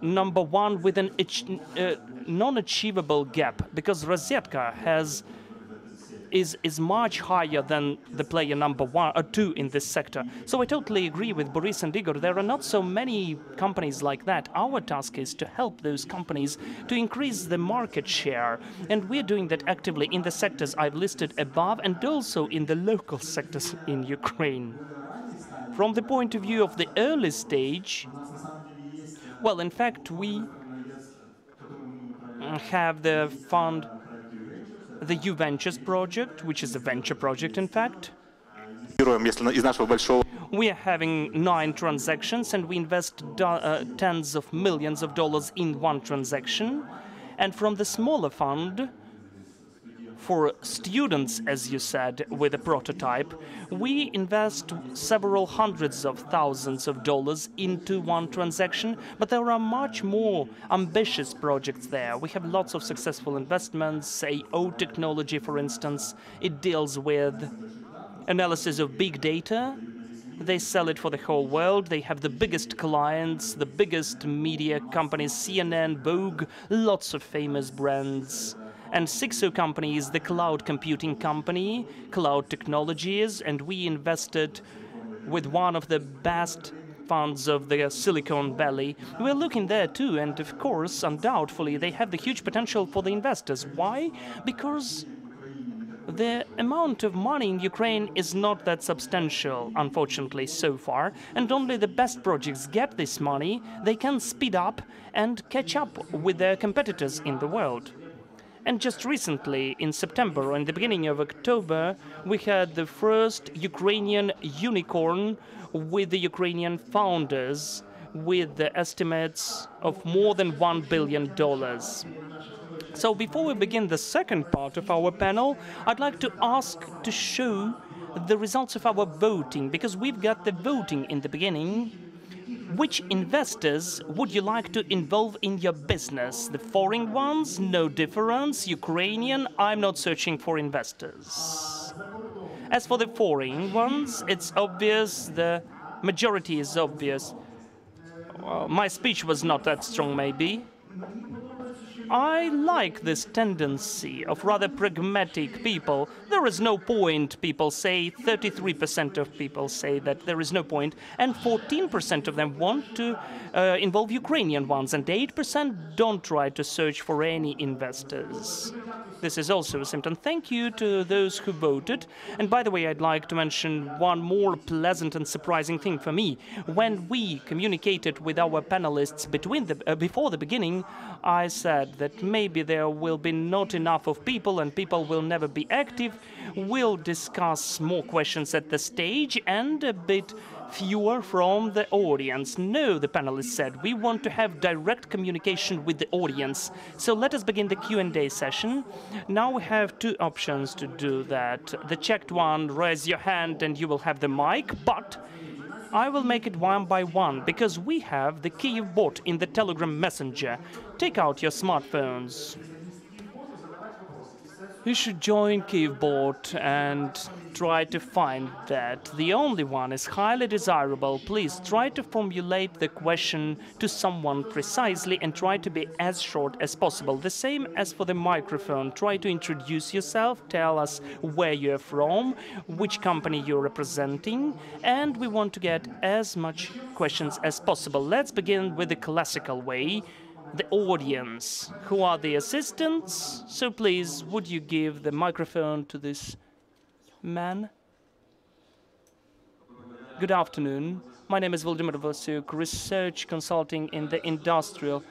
number one with an non-achievable gap, because Rosetka is much higher than the player number 1 or 2 in this sector. So I totally agree with Boris and Igor. There are not so many companies like that. Our task is to help those companies to increase the market share, and we're doing that actively in the sectors I've listed above and also in the local sectors in Ukraine. From the point of view of the early stage, well, in fact, we have the fund, the U Ventures project, which is a venture project, in fact. We are having 9 transactions, and we invest tens of millions of dollars in one transaction. And from the smaller fund, for students, as you said, with a prototype, we invest several hundreds of thousands of dollars into one transaction, but there are much more ambitious projects there. We have lots of successful investments, say O technology, for instance. It deals with analysis of big data. They sell it for the whole world. They have the biggest clients, the biggest media companies, CNN, Vogue, lots of famous brands. And 6O company is the cloud computing company, Cloud Technologies, and we invested with one of the best funds of the Silicon Valley. We're looking there too, and of course, undoubtedly, they have the huge potential for the investors. Why? Because the amount of money in Ukraine is not that substantial, unfortunately, so far, and only the best projects get this money. They can speed up and catch up with their competitors in the world. And just recently, in September or in the beginning of October, we had the first Ukrainian unicorn with the Ukrainian founders, with the estimates of more than $1 billion. So before we begin the second part of our panel, I'd like to ask to show the results of our voting, because we've got the voting in the beginning. Which investors would you like to involve in your business? The foreign ones? No difference. Ukrainian? I'm not searching for investors. As for the foreign ones, it's obvious. The majority is obvious. Well, my speech was not that strong, maybe. I like this tendency of rather pragmatic people. There is no point, people say. 33% of people say that there is no point, and 14% of them want to involve Ukrainian ones, and 8% don't try to search for any investors. This is also a symptom. Thank you to those who voted. And by the way, I'd like to mention one more pleasant and surprising thing for me. When we communicated with our panelists before the beginning, I said that maybe there will be not enough of people and people will never be active. We'll discuss more questions at the stage and a bit fewer from the audience. No, the panelists said, we want to have direct communication with the audience. So let us begin the Q&A session. Now we have 2 options to do that. The checked one, raise your hand and you will have the mic, but I will make it one by one, because we have the KIEF bot in the Telegram Messenger. Take out your smartphones. You should join KIEF bot and try to find that. The only one is highly desirable. Please try to formulate the question to someone precisely and try to be as short as possible. The same as for the microphone. Try to introduce yourself, tell us where you're from, which company you're representing, and we want to get as much questions as possible. Let's begin with the classical way. The audience, who are the assistants. So please, would you give the microphone to this man? Good afternoon. My name is Vladimir Vasyuk, research consulting in the industrial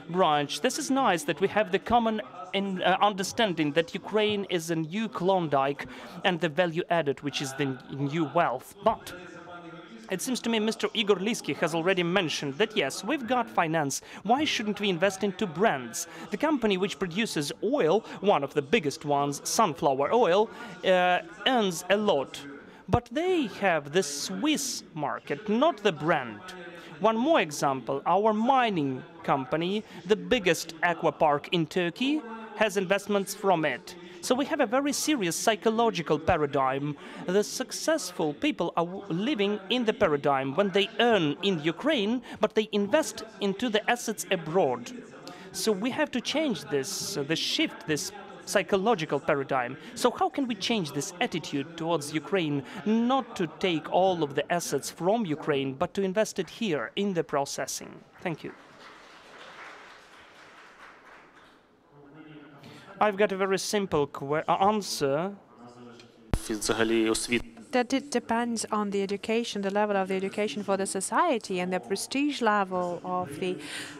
branch. This is nice that we have the common understanding that Ukraine is a new Klondike and the value added, which is the new wealth. But It seems to me Mr. Igor Liski has already mentioned that yes, we've got finance. Why shouldn't we invest into brands? The company which produces oil, one of the biggest ones, sunflower oil, earns a lot. But they have the Swiss market, not the brand. One more example, our mining company, the biggest aqua park in Turkey, has investments from it. So we have a very serious psychological paradigm. The successful people are living in the paradigm when they earn in Ukraine, but they invest into the assets abroad. So we have to change this, shift this psychological paradigm. So how can we change this attitude towards Ukraine, not to take all of the assets from Ukraine, but to invest it here in the processing? Thank you. I've got a very simple answer. That it depends on the education, the level of the education for the society and the prestige level of the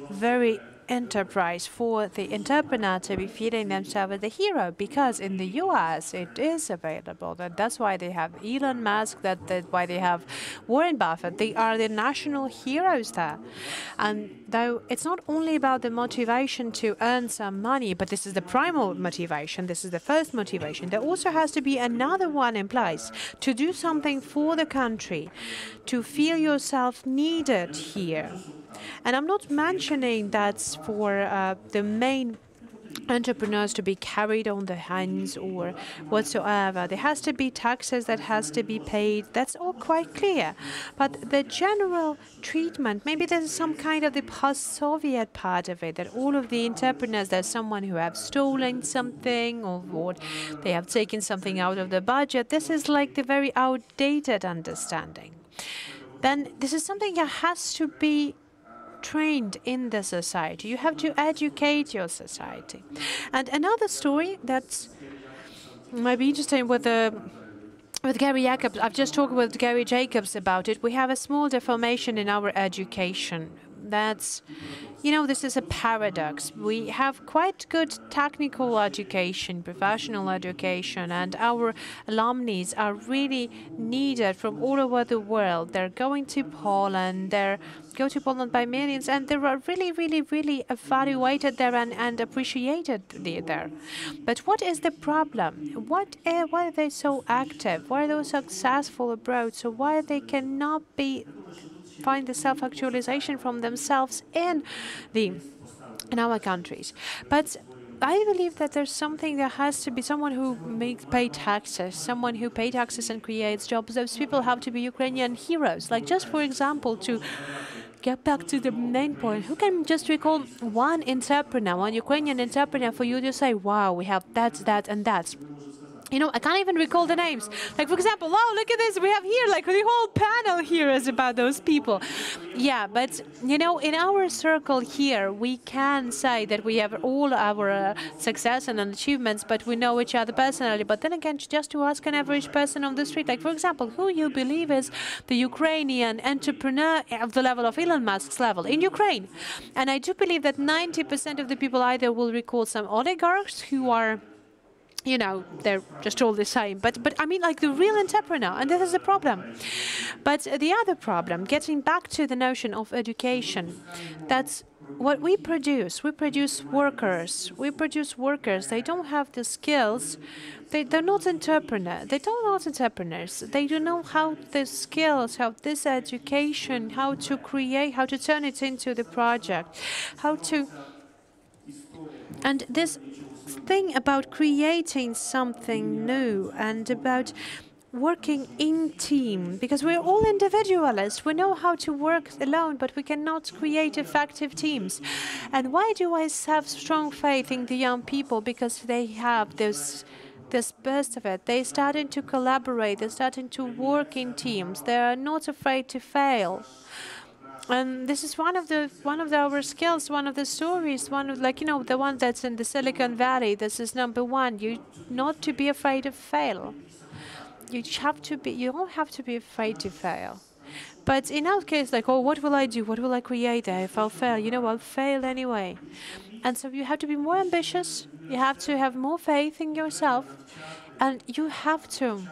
very enterprise for the entrepreneur to be feeling themselves as the hero, because in the US it is available. That's why they have Elon Musk, that's why they have Warren Buffett. They are the national heroes there. And though it's not only about the motivation to earn some money, but this is the primal motivation, this is the first motivation, there also has to be another one in place to do something for the country, to feel yourself needed here. And I'm not mentioning that's for the main entrepreneurs to be carried on the hands or whatsoever. There has to be taxes that has to be paid. That's all quite clear. But the general treatment, maybe there's some kind of the post-Soviet part of it, that all of the entrepreneurs, there's someone who have stolen something or they have taken something out of the budget. This is like the very outdated understanding. Then this is something that has to be trained in the society. You have to educate your society. And another story that's might be interesting with Gary Jacobs, I've just talked with Gary Jacobs about it. We have a small deformation in our education. That's, this is a paradox. We have quite good technical education, professional education, and our alumni are really needed from all over the world. They're going to Poland, go to Poland by millions, and they are really, really, really evaluated there and appreciated there. But what is the problem? Why are they so active? Why are they successful abroad? So why they cannot find the self-actualization from themselves in our countries? But I believe that there's something that has to be someone who pay taxes, someone who pays taxes and creates jobs. Those people have to be Ukrainian heroes. Like, just for example, to get back to the main point, who can just recall one entrepreneur, one Ukrainian entrepreneur for you to say, wow, we have that, and that. I can't even recall the names. Like, for example, wow, look at this. We have here, like, the whole panel here is about those people. Yeah, but, in our circle here, we can say that we have all our success and achievements, but we know each other personally. But then again, just to ask an average person on the street, like, for example, who you believe is the Ukrainian entrepreneur of the level of Elon Musk's level in Ukraine. And I do believe that 90% of the people either will recall some oligarchs who are they're just all the same. But I mean, like, the real entrepreneur, and this is a problem. But the other problem, getting back to the notion of education, that's what we produce. We produce workers. They don't have the skills. They're not entrepreneurs. They don't know how the skills, how this education, how to create, how to turn it into the project, and this thing about creating something new and about working in team, because we're all individualists. We know how to work alone, but we cannot create effective teams. And why do I have strong faith in the young people? Because they have this burst of it. They're starting to collaborate. They're starting to work in teams. They are not afraid to fail. And this is one of our skills, one of the stories, the one that's in the Silicon Valley. This is number one. You not to be afraid of fail. You don't have to be afraid to fail. But in our case, like, oh, what will I do? What will I create if I'll fail? I'll fail anyway. And so you have to be more ambitious. You have to have more faith in yourself. And you have to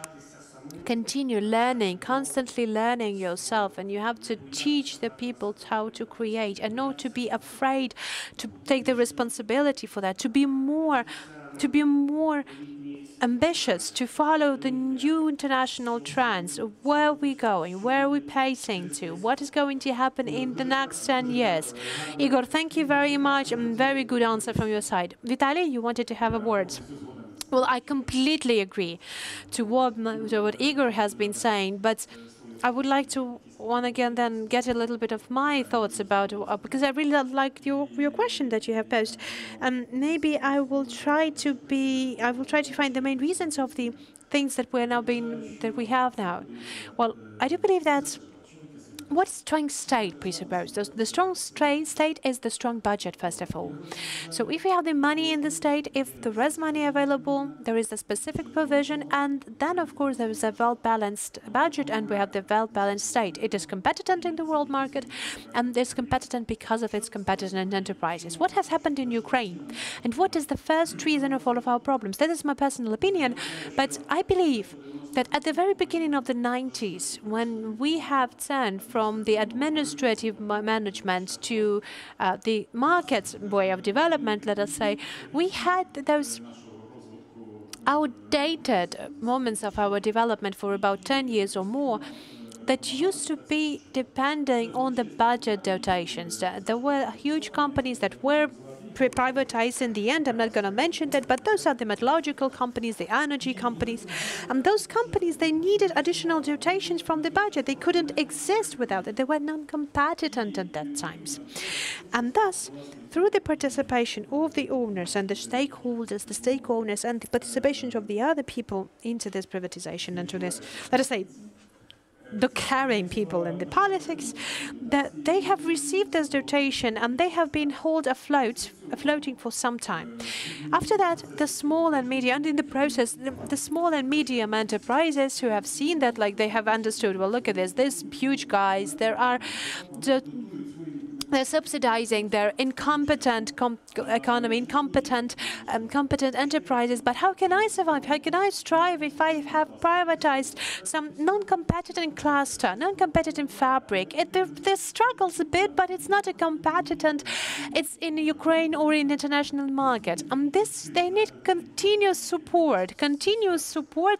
continue learning, constantly learning yourself, and you have to teach the people how to create and not to be afraid to take the responsibility for that, to be more ambitious, to follow the new international trends. Where are we going? Where are we pacing to? What is going to happen in the next 10 years? Igor, thank you very much. Very good answer from your side. Vitaly, you wanted to have a word. Well, I completely agree to what Igor has been saying, but I would like to once again then get a little bit of my thoughts about because I really like your question that you have posed. Maybe I will try to find the main reasons of the things that we have now. Well, I do believe that what strong state presupposes? The strong state is the strong budget, first of all. So if we have the money in the state, if there is money available, there is a specific provision, and then, of course, there is a well-balanced budget, and we have the well-balanced state. It is competent in the world market, and it's competent because of its competent enterprises. What has happened in Ukraine? And what is the first reason of all of our problems? That is my personal opinion, but I believe that at the very beginning of the 90s, when we have turned from the administrative management to the market way of development, let us say, we had those outdated moments of our development for about 10 years or more that used to be depending on the budget dotations. There were huge companies that were privatized in the end. I'm not going to mention that, but those are the metallurgical companies, the energy companies. And those companies, they needed additional dotations from the budget. They couldn't exist without it. They were non-competitive at that times. And thus, through the participation of the owners and the stakeholders, the stake owners, and the participation of the other people into this privatization and to this, let us say, the caring people in the politics, that they have received this dotation and they have been floating for some time. After that, the small and medium, and in the process, the small and medium enterprises who have seen that, like they have understood, well, look at this, these huge guys, they're subsidizing their incompetent economy, incompetent enterprises. But how can I survive? How can I strive if I have privatized some non-competitive cluster, non-competitive fabric? This struggles a bit, but it's not a competitive. It's in Ukraine or in the international market. And this, they need continuous support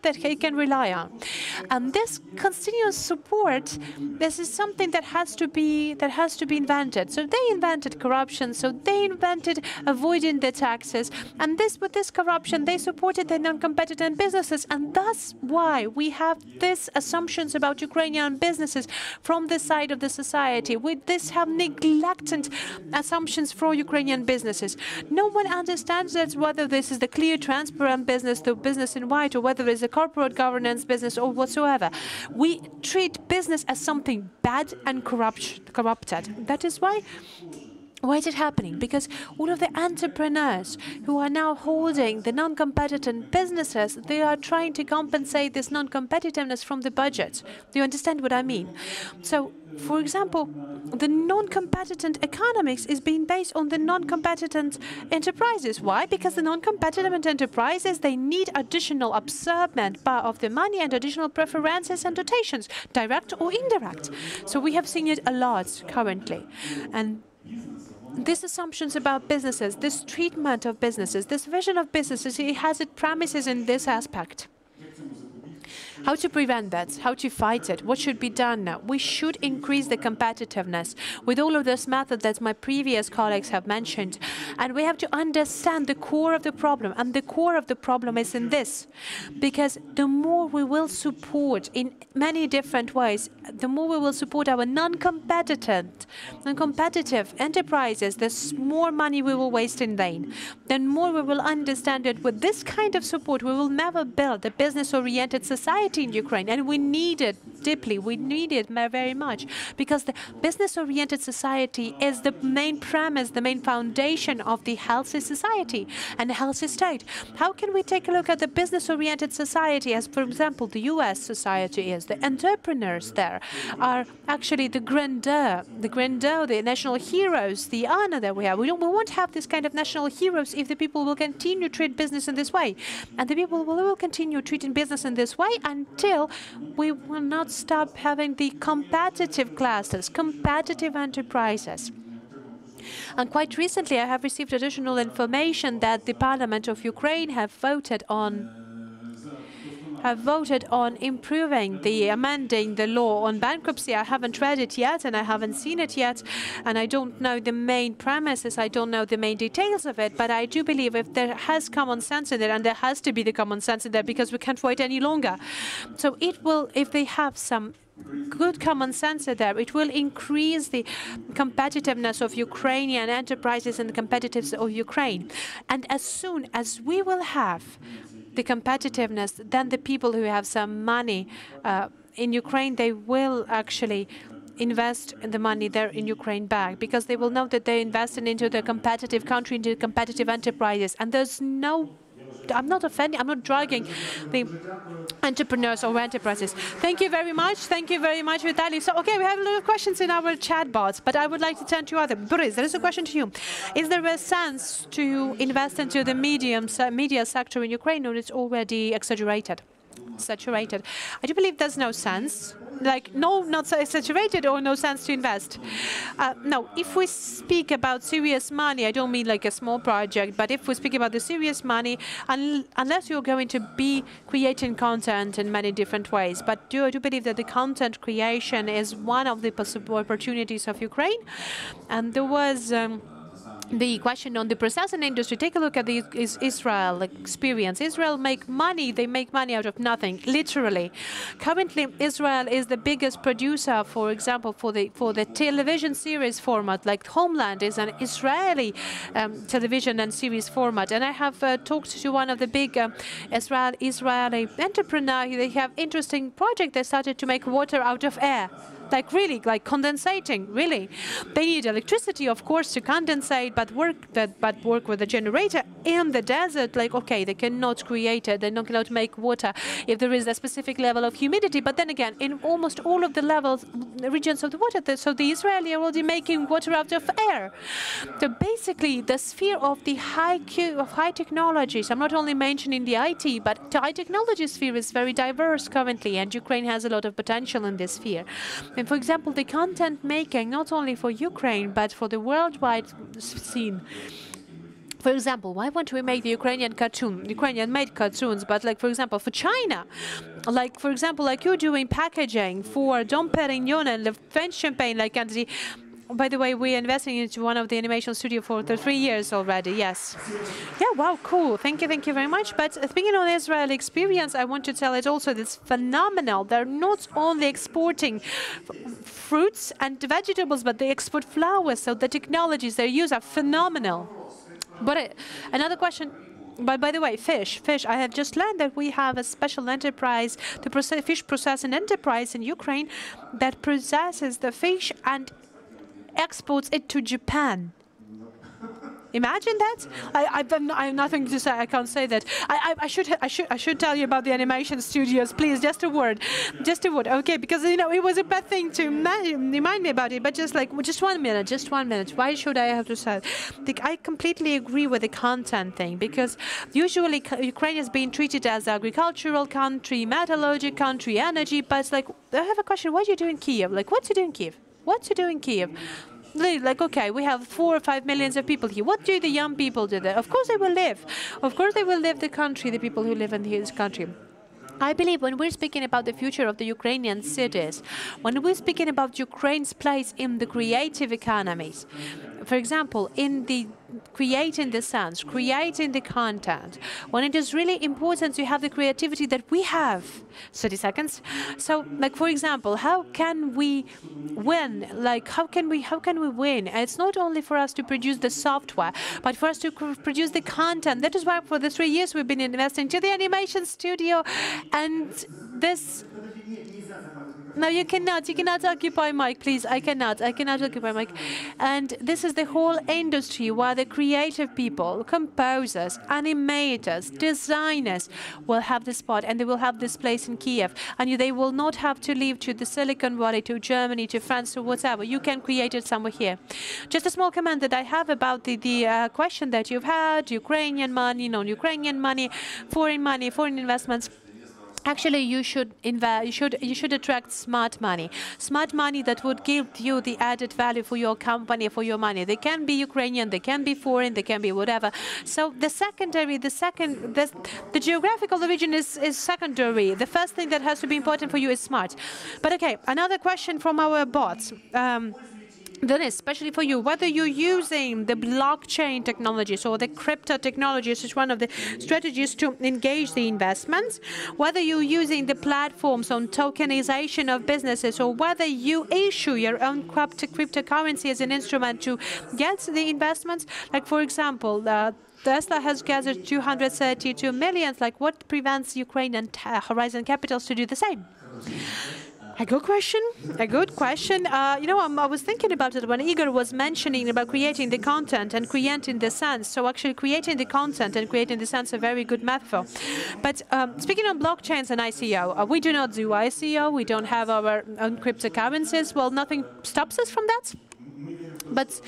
that they can rely on. And this continuous support, this is something that has to be invented. So they invented corruption. So they invented avoiding the taxes. And with this corruption, they supported the non-competitive businesses. And that's why we have these assumptions about Ukrainian businesses from the side of the society. We have neglected assumptions for Ukrainian businesses. No one understands that whether this is the clear, transparent business, the business in white, or whether it's a corporate governance business or whatsoever. We treat business as something bad and corrupted. That is why is it happening? Because all of the entrepreneurs who are now holding the non-competitive businesses, they are trying to compensate this non-competitiveness from the budget. Do you understand what I mean? So, for example, the non-competitive economics is being based on the non-competitive enterprises. Why? Because the non-competitive enterprises, they need additional absorbment of the money and additional preferences and dotations, direct or indirect. So we have seen it a lot currently. And these assumptions about businesses, this treatment of businesses, this vision of businesses, it has its premises in this aspect. How to prevent that? How to fight it? What should be done now? We should increase the competitiveness with all of this method that my previous colleagues have mentioned. And we have to understand the core of the problem. And the core of the problem is in this. Because the more we will support in many different ways, the more we will support our non-competitive enterprises, the more money we will waste in vain. Then more we will understand that with this kind of support, we will never build a business-oriented society in Ukraine, and we need it deeply. We need it very much because the business-oriented society is the main premise, the main foundation of the healthy society and the healthy state. How can we take a look at the business-oriented society as, for example, the US society is? The entrepreneurs there are actually the grandeur, the national heroes, the honor that we have. We won't have this kind of national heroes if the people will continue to treat business in this way. And the people will continue treating business in this way until we will not stop having the competitive classes, competitive enterprises. And quite recently, I have received additional information that the Parliament of Ukraine have voted on amending the law on bankruptcy. I haven't read it yet, and I haven't seen it yet, and I don't know the main premises, I don't know the main details of it, but I do believe if there has common sense in it, and there has to be the common sense in there because we can't wait any longer. So it will, if they have some good common sense there, it will increase the competitiveness of Ukrainian enterprises and the competitiveness of Ukraine. And as soon as we will have the competitiveness, then the people who have some money in Ukraine, they will actually invest the money there in Ukraine back because they will know that they're investing into the competitive country, into competitive enterprises. And there's no, I'm not offending, I'm not dragging the entrepreneurs or enterprises. Thank you very much. Thank you very much, Vitaly. So, okay, we have a lot of questions in our chat bots, but I would like to turn to other. Boris, there is a question to you. Is there a sense to invest into the media sector in Ukraine, or it's already exaggerated? Saturated. I do believe there's no sense. Like, no, not saturated or no sense to invest. No, if we speak about serious money, I don't mean like a small project, but if we speak about the serious money, unless you're going to be creating content in many different ways, but I do believe that the content creation is one of the possible opportunities of Ukraine. And there was the question on the processing industry. Take a look at the Israel experience. Israel make money. They make money out of nothing, literally. Currently, Israel is the biggest producer, for example, for the television series format. Like Homeland is an Israeli television and series format. And I have talked to one of the big Israeli entrepreneur. They have interesting project. They started to make water out of air. Like really, like condensating, really. They need electricity, of course, to condensate, but work with a generator in the desert. Like, okay, they cannot create it, they cannot make water if there is a specific level of humidity. But then again, in almost all of the regions of the water, so the Israeli are already making water out of air. So basically, the sphere of the high technologies, I'm not only mentioning the IT, but the high technology sphere is very diverse currently, and Ukraine has a lot of potential in this sphere. And for example, the content making, not only for Ukraine, but for the worldwide scene. For example, why won't we make the Ukrainian-made cartoons, but like, for example, for China? Like, for example, like you're doing packaging for Dom Perignon and the French champagne, like, and the, by the way, we're investing into one of the animation studio for 3 years already, yes. Yeah, wow, cool. Thank you very much. But speaking of the Israeli experience, I want to tell it also that's phenomenal. They're not only exporting fruits and vegetables, but they export flowers. So the technologies they use are phenomenal. But another question. But by the way, fish. I have just learned that we have a special enterprise, the fish processing enterprise in Ukraine that processes the fish and exports it to Japan. Imagine that! I have nothing to say. I can't say that. I should tell you about the animation studios, please. Just a word. Okay, because you know it was a bad thing to remind me about it. But just 1 minute. Why should I have to say? I completely agree with the content thing because usually Ukraine is being treated as an agricultural country, metallurgy country, energy. But it's like I have a question. What do you do in Kiev? Like what's to do in Kiev? What to do in Kiev? Like, okay, we have 4 or 5 millions of people here. What do the young people do there? Of course they will live. Of course they will live the country, the people who live in this country. I believe when we're speaking about the future of the Ukrainian cities, when we're speaking about Ukraine's place in the creative economies, for example, in the creating the sounds, creating the content, when it is really important to have the creativity that we have. 30 seconds. So, like for example, how can we win? Like how can we win? And it's not only for us to produce the software, but for us to produce the content. That is why for the 3 years we've been investing to the animation studio, and this. No, you cannot. You cannot occupy mic, please. I cannot. I cannot occupy mic. And this is the whole industry where the creative people, composers, animators, designers will have this spot, and they will have this place in Kiev. And they will not have to leave to the Silicon Valley, to Germany, to France, or whatever. You can create it somewhere here. Just a small comment that I have about the question that you've had: Ukrainian money, non-Ukrainian money, foreign investments. Actually, you should invest. You should attract smart money that would give you the added value for your company, for your money. They can be Ukrainian, they can be foreign, they can be whatever. So the geographical region is secondary. The first thing that has to be important for you is smart. But okay, another question from our bots. Dennis, especially for you, whether you're using the blockchain technologies or the crypto technologies is one of the strategies to engage the investments, whether you're using the platforms on tokenization of businesses, or whether you issue your own cryptocurrency as an instrument to get the investments. Like, for example, Tesla has gathered 232 million. Like, what prevents Ukraine and Horizon Capitals to do the same? A good question. A good question. I was thinking about it when Igor was mentioning about creating the content and creating the sense. So actually creating the content and creating the sense is a very good metaphor. But speaking of blockchains and ICO, we do not do ICO. We don't have our own cryptocurrencies. Well, nothing stops us from that. But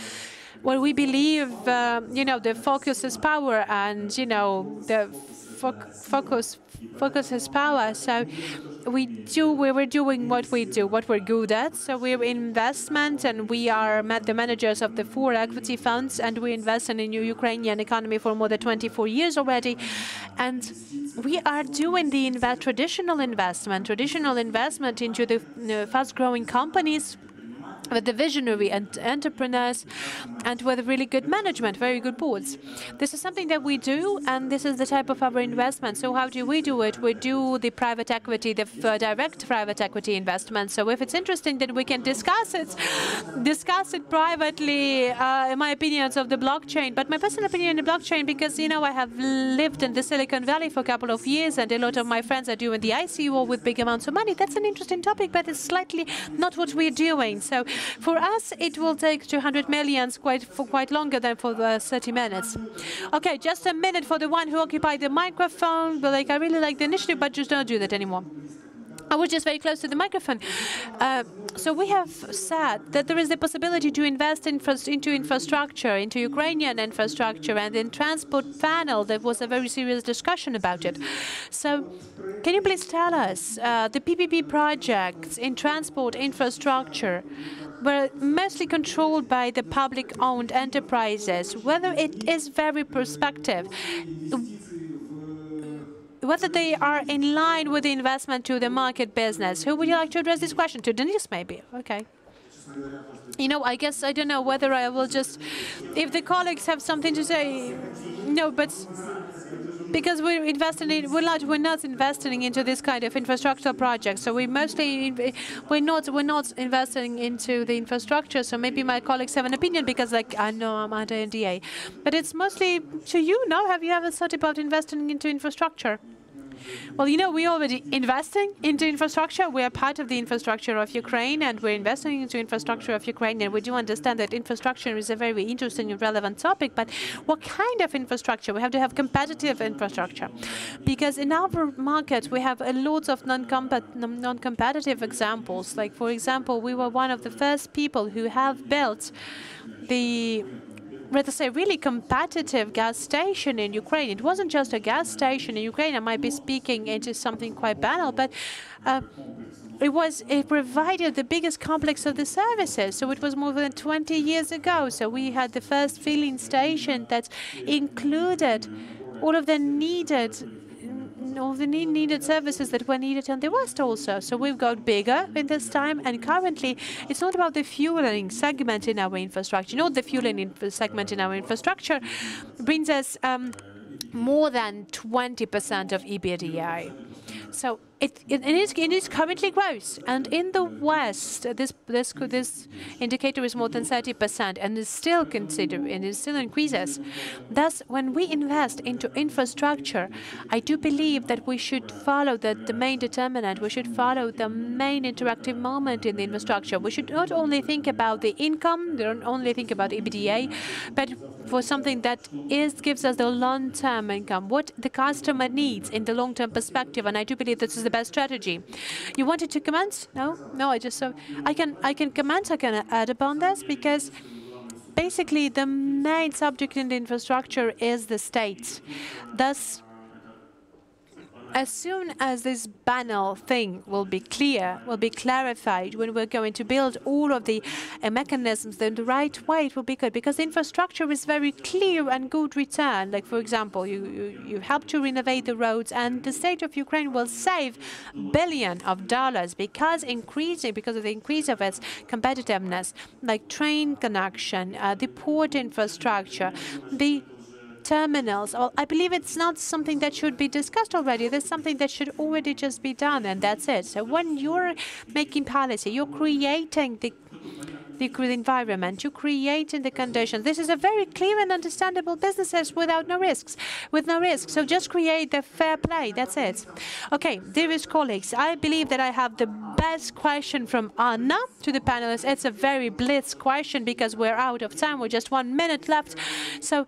well, we believe, the focus is power, and, the focus is power. So we're doing what we do, what we're good at. So we're investment, and we are the managers of the 4 equity funds, and we invest in the new Ukrainian economy for more than 24 years already. And we are doing the traditional investment into the fast-growing companies, with the visionary and entrepreneurs, and with really good management, very good boards. This is something that we do, and this is the type of our investment. So how do we do it? We do the private equity, the direct private equity investment. So if it's interesting, then we can discuss it privately, in my opinions of the blockchain. But my personal opinion on the blockchain, because, I have lived in the Silicon Valley for a couple of years, and a lot of my friends are doing the ICO with big amounts of money. That's an interesting topic, but it's slightly not what we're doing. So for us, it will take 200 million quite longer than for the 30 minutes. Okay, just a minute for the one who occupied the microphone. But I really like the initiative, but just don't do that anymore. I was just very close to the microphone. So we have said that there is the possibility to invest into infrastructure, into Ukrainian infrastructure, and in transport panel, there was a very serious discussion about it. So can you please tell us, the PPP projects in transport infrastructure were mostly controlled by the public-owned enterprises, whether it is very prospective, whether they are in line with the investment to the market business. Who would you like to address this question to? Denise, maybe. Okay. I guess I don't know whether I will just, if the colleagues have something to say, no, but because we're not investing into this kind of infrastructural projects. So we're not investing into the infrastructure. So maybe my colleagues have an opinion, because I know I'm under NDA. But it's mostly to you, no? Have you ever thought about investing into infrastructure? Well, we're already investing into infrastructure. We are part of the infrastructure of Ukraine, and we're investing into infrastructure of Ukraine. And we do understand that infrastructure is a very interesting and relevant topic. But what kind of infrastructure? We have to have competitive infrastructure, because in our market we have a lot of non-competitive examples. Like, for example, we were one of the first people who have built the, let us say, really competitive gas station in Ukraine. It wasn't just a gas station in Ukraine. I might be speaking into something quite banal, but it provided the biggest complex of the services. So it was more than 20 years ago. So we had the first filling station that included all of the needed services that were needed in the West also. So we've got bigger in this time, and currently it's not about the fueling segment in our infrastructure. The fueling segment in our infrastructure brings us more than 20% of EBITDA. So it is currently growth, and in the West, this indicator is more than 30%, and is still it still increases. Thus, when we invest into infrastructure, I do believe that we should follow the main determinant. We should follow the main interactive moment in the infrastructure. We should not only think about the income, don't only think about EBITDA, but for something that gives us the long-term income, what the customer needs in the long-term perspective, and I do believe this is the best strategy. You wanted to comment? No. I can comment. I can add upon this because basically the main subject in the infrastructure is the state. Thus, as soon as this banal thing will be clear, will be clarified, when we're going to build all of the mechanisms in the right way, it will be good, because the infrastructure is very clear and good return. Like, for example, you help to renovate the roads, and the state of Ukraine will save billions of dollars because of the increase of its competitiveness, like train connection, the port infrastructure, the terminals. Well, I believe it's not something that should be discussed already. There's something that should already just be done, and that's it. So when you're making policy, you're creating the environment, you're creating the conditions. This is a very clear and understandable businesses with no risks. So just create the fair play. That's it. Okay, dearest colleagues, I believe that I have the best question from Anna to the panelists. It's a very blitz question because we're out of time. We're just 1 minute left. So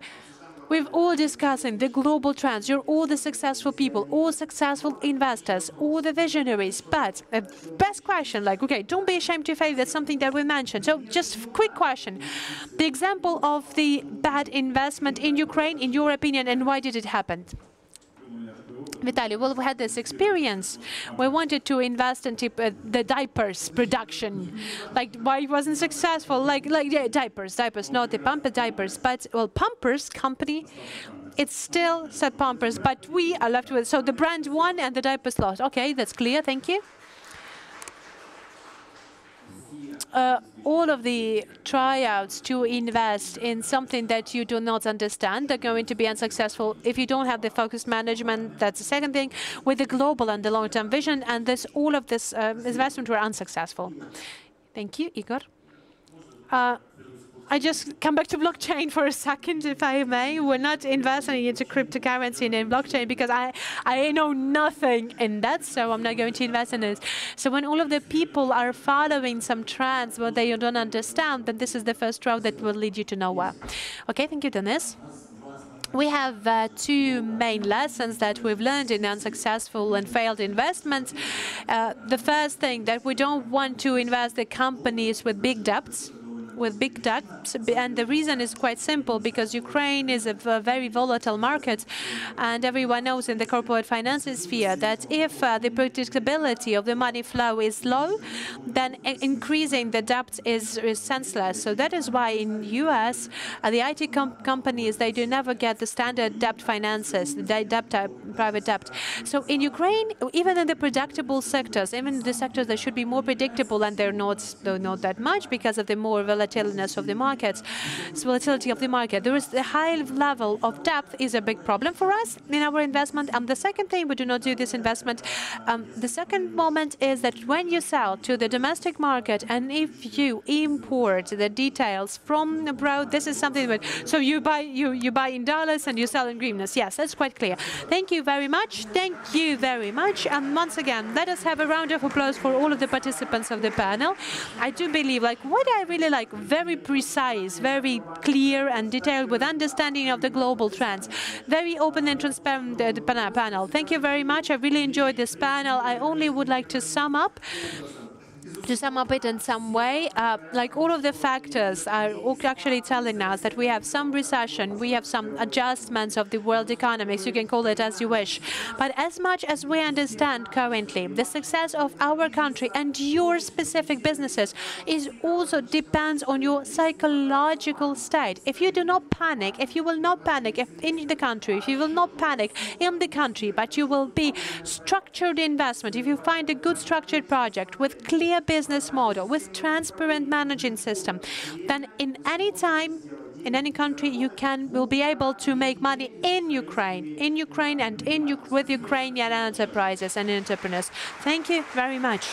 we've all discussing the global trends. You're all the successful people, all successful investors, all the visionaries. But a best question, like, okay, don't be ashamed to fail. That's something that we mentioned. So just quick question. The example of the bad investment in Ukraine, in your opinion, and why did it happen? Vitaly, well, we had this experience. We wanted to invest into the diapers production. Like, why it wasn't successful? Yeah, diapers, not the pumper diapers. But, well, Pampers company, it still said Pampers, but we are left with, so the brand won and the diapers lost. Okay, that's clear, thank you. All of the tryouts to invest in something that you do not understand are going to be unsuccessful if you don't have the focused management. That's the second thing, with the global and the long-term vision, and all of this investment were unsuccessful. Thank you, Igor. I just come back to blockchain for a second, if I may. We're not investing into cryptocurrency and in blockchain because I know nothing in that, so I'm not going to invest in it. So when all of the people are following some trends what they don't understand, then this is the first route that will lead you to nowhere. Okay, thank you, Dennis. We have two main lessons that we've learned in unsuccessful and failed investments. The first thing, that we don't want to invest in companies with big debts. And the reason is quite simple, because Ukraine is a very volatile market, and everyone knows in the corporate finances sphere that if the predictability of the money flow is low, then increasing the debt is senseless. So that is why in US, the IT companies, they do never get the standard debt finances, the private debt. So in Ukraine, even in the predictable sectors, even the sectors that should be more predictable, and they're not that much because of the more volatile of the markets, volatility of the market. There is a high level of depth is a big problem for us in our investment. And the second thing, we do not do this investment. The second moment is that when you sell to the domestic market, and if you import the details from abroad, this is something that, so you buy in dollars and you sell in hryvnias. Yes, that's quite clear. Thank you very much. Thank you very much. And once again, let us have a round of applause for all of the participants of the panel. I do believe, like, what I really like, very precise, very clear and detailed, with understanding of the global trends. Very open and transparent panel. Thank you very much. I really enjoyed this panel. I only would like to sum up it in some way, like all of the factors are actually telling us that we have some recession, we have some adjustments of the world economics, you can call it as you wish. But as much as we understand currently, the success of our country and your specific businesses is also depends on your psychological state. If you do not panic, if you will not panic in the country, if you will not panic in the country, but you will be structured investment, if you find a good structured project with clear business model, with transparent managing system, then in any time in any country, you will be able to make money in Ukraine and with Ukrainian enterprises and entrepreneurs. Thank you very much.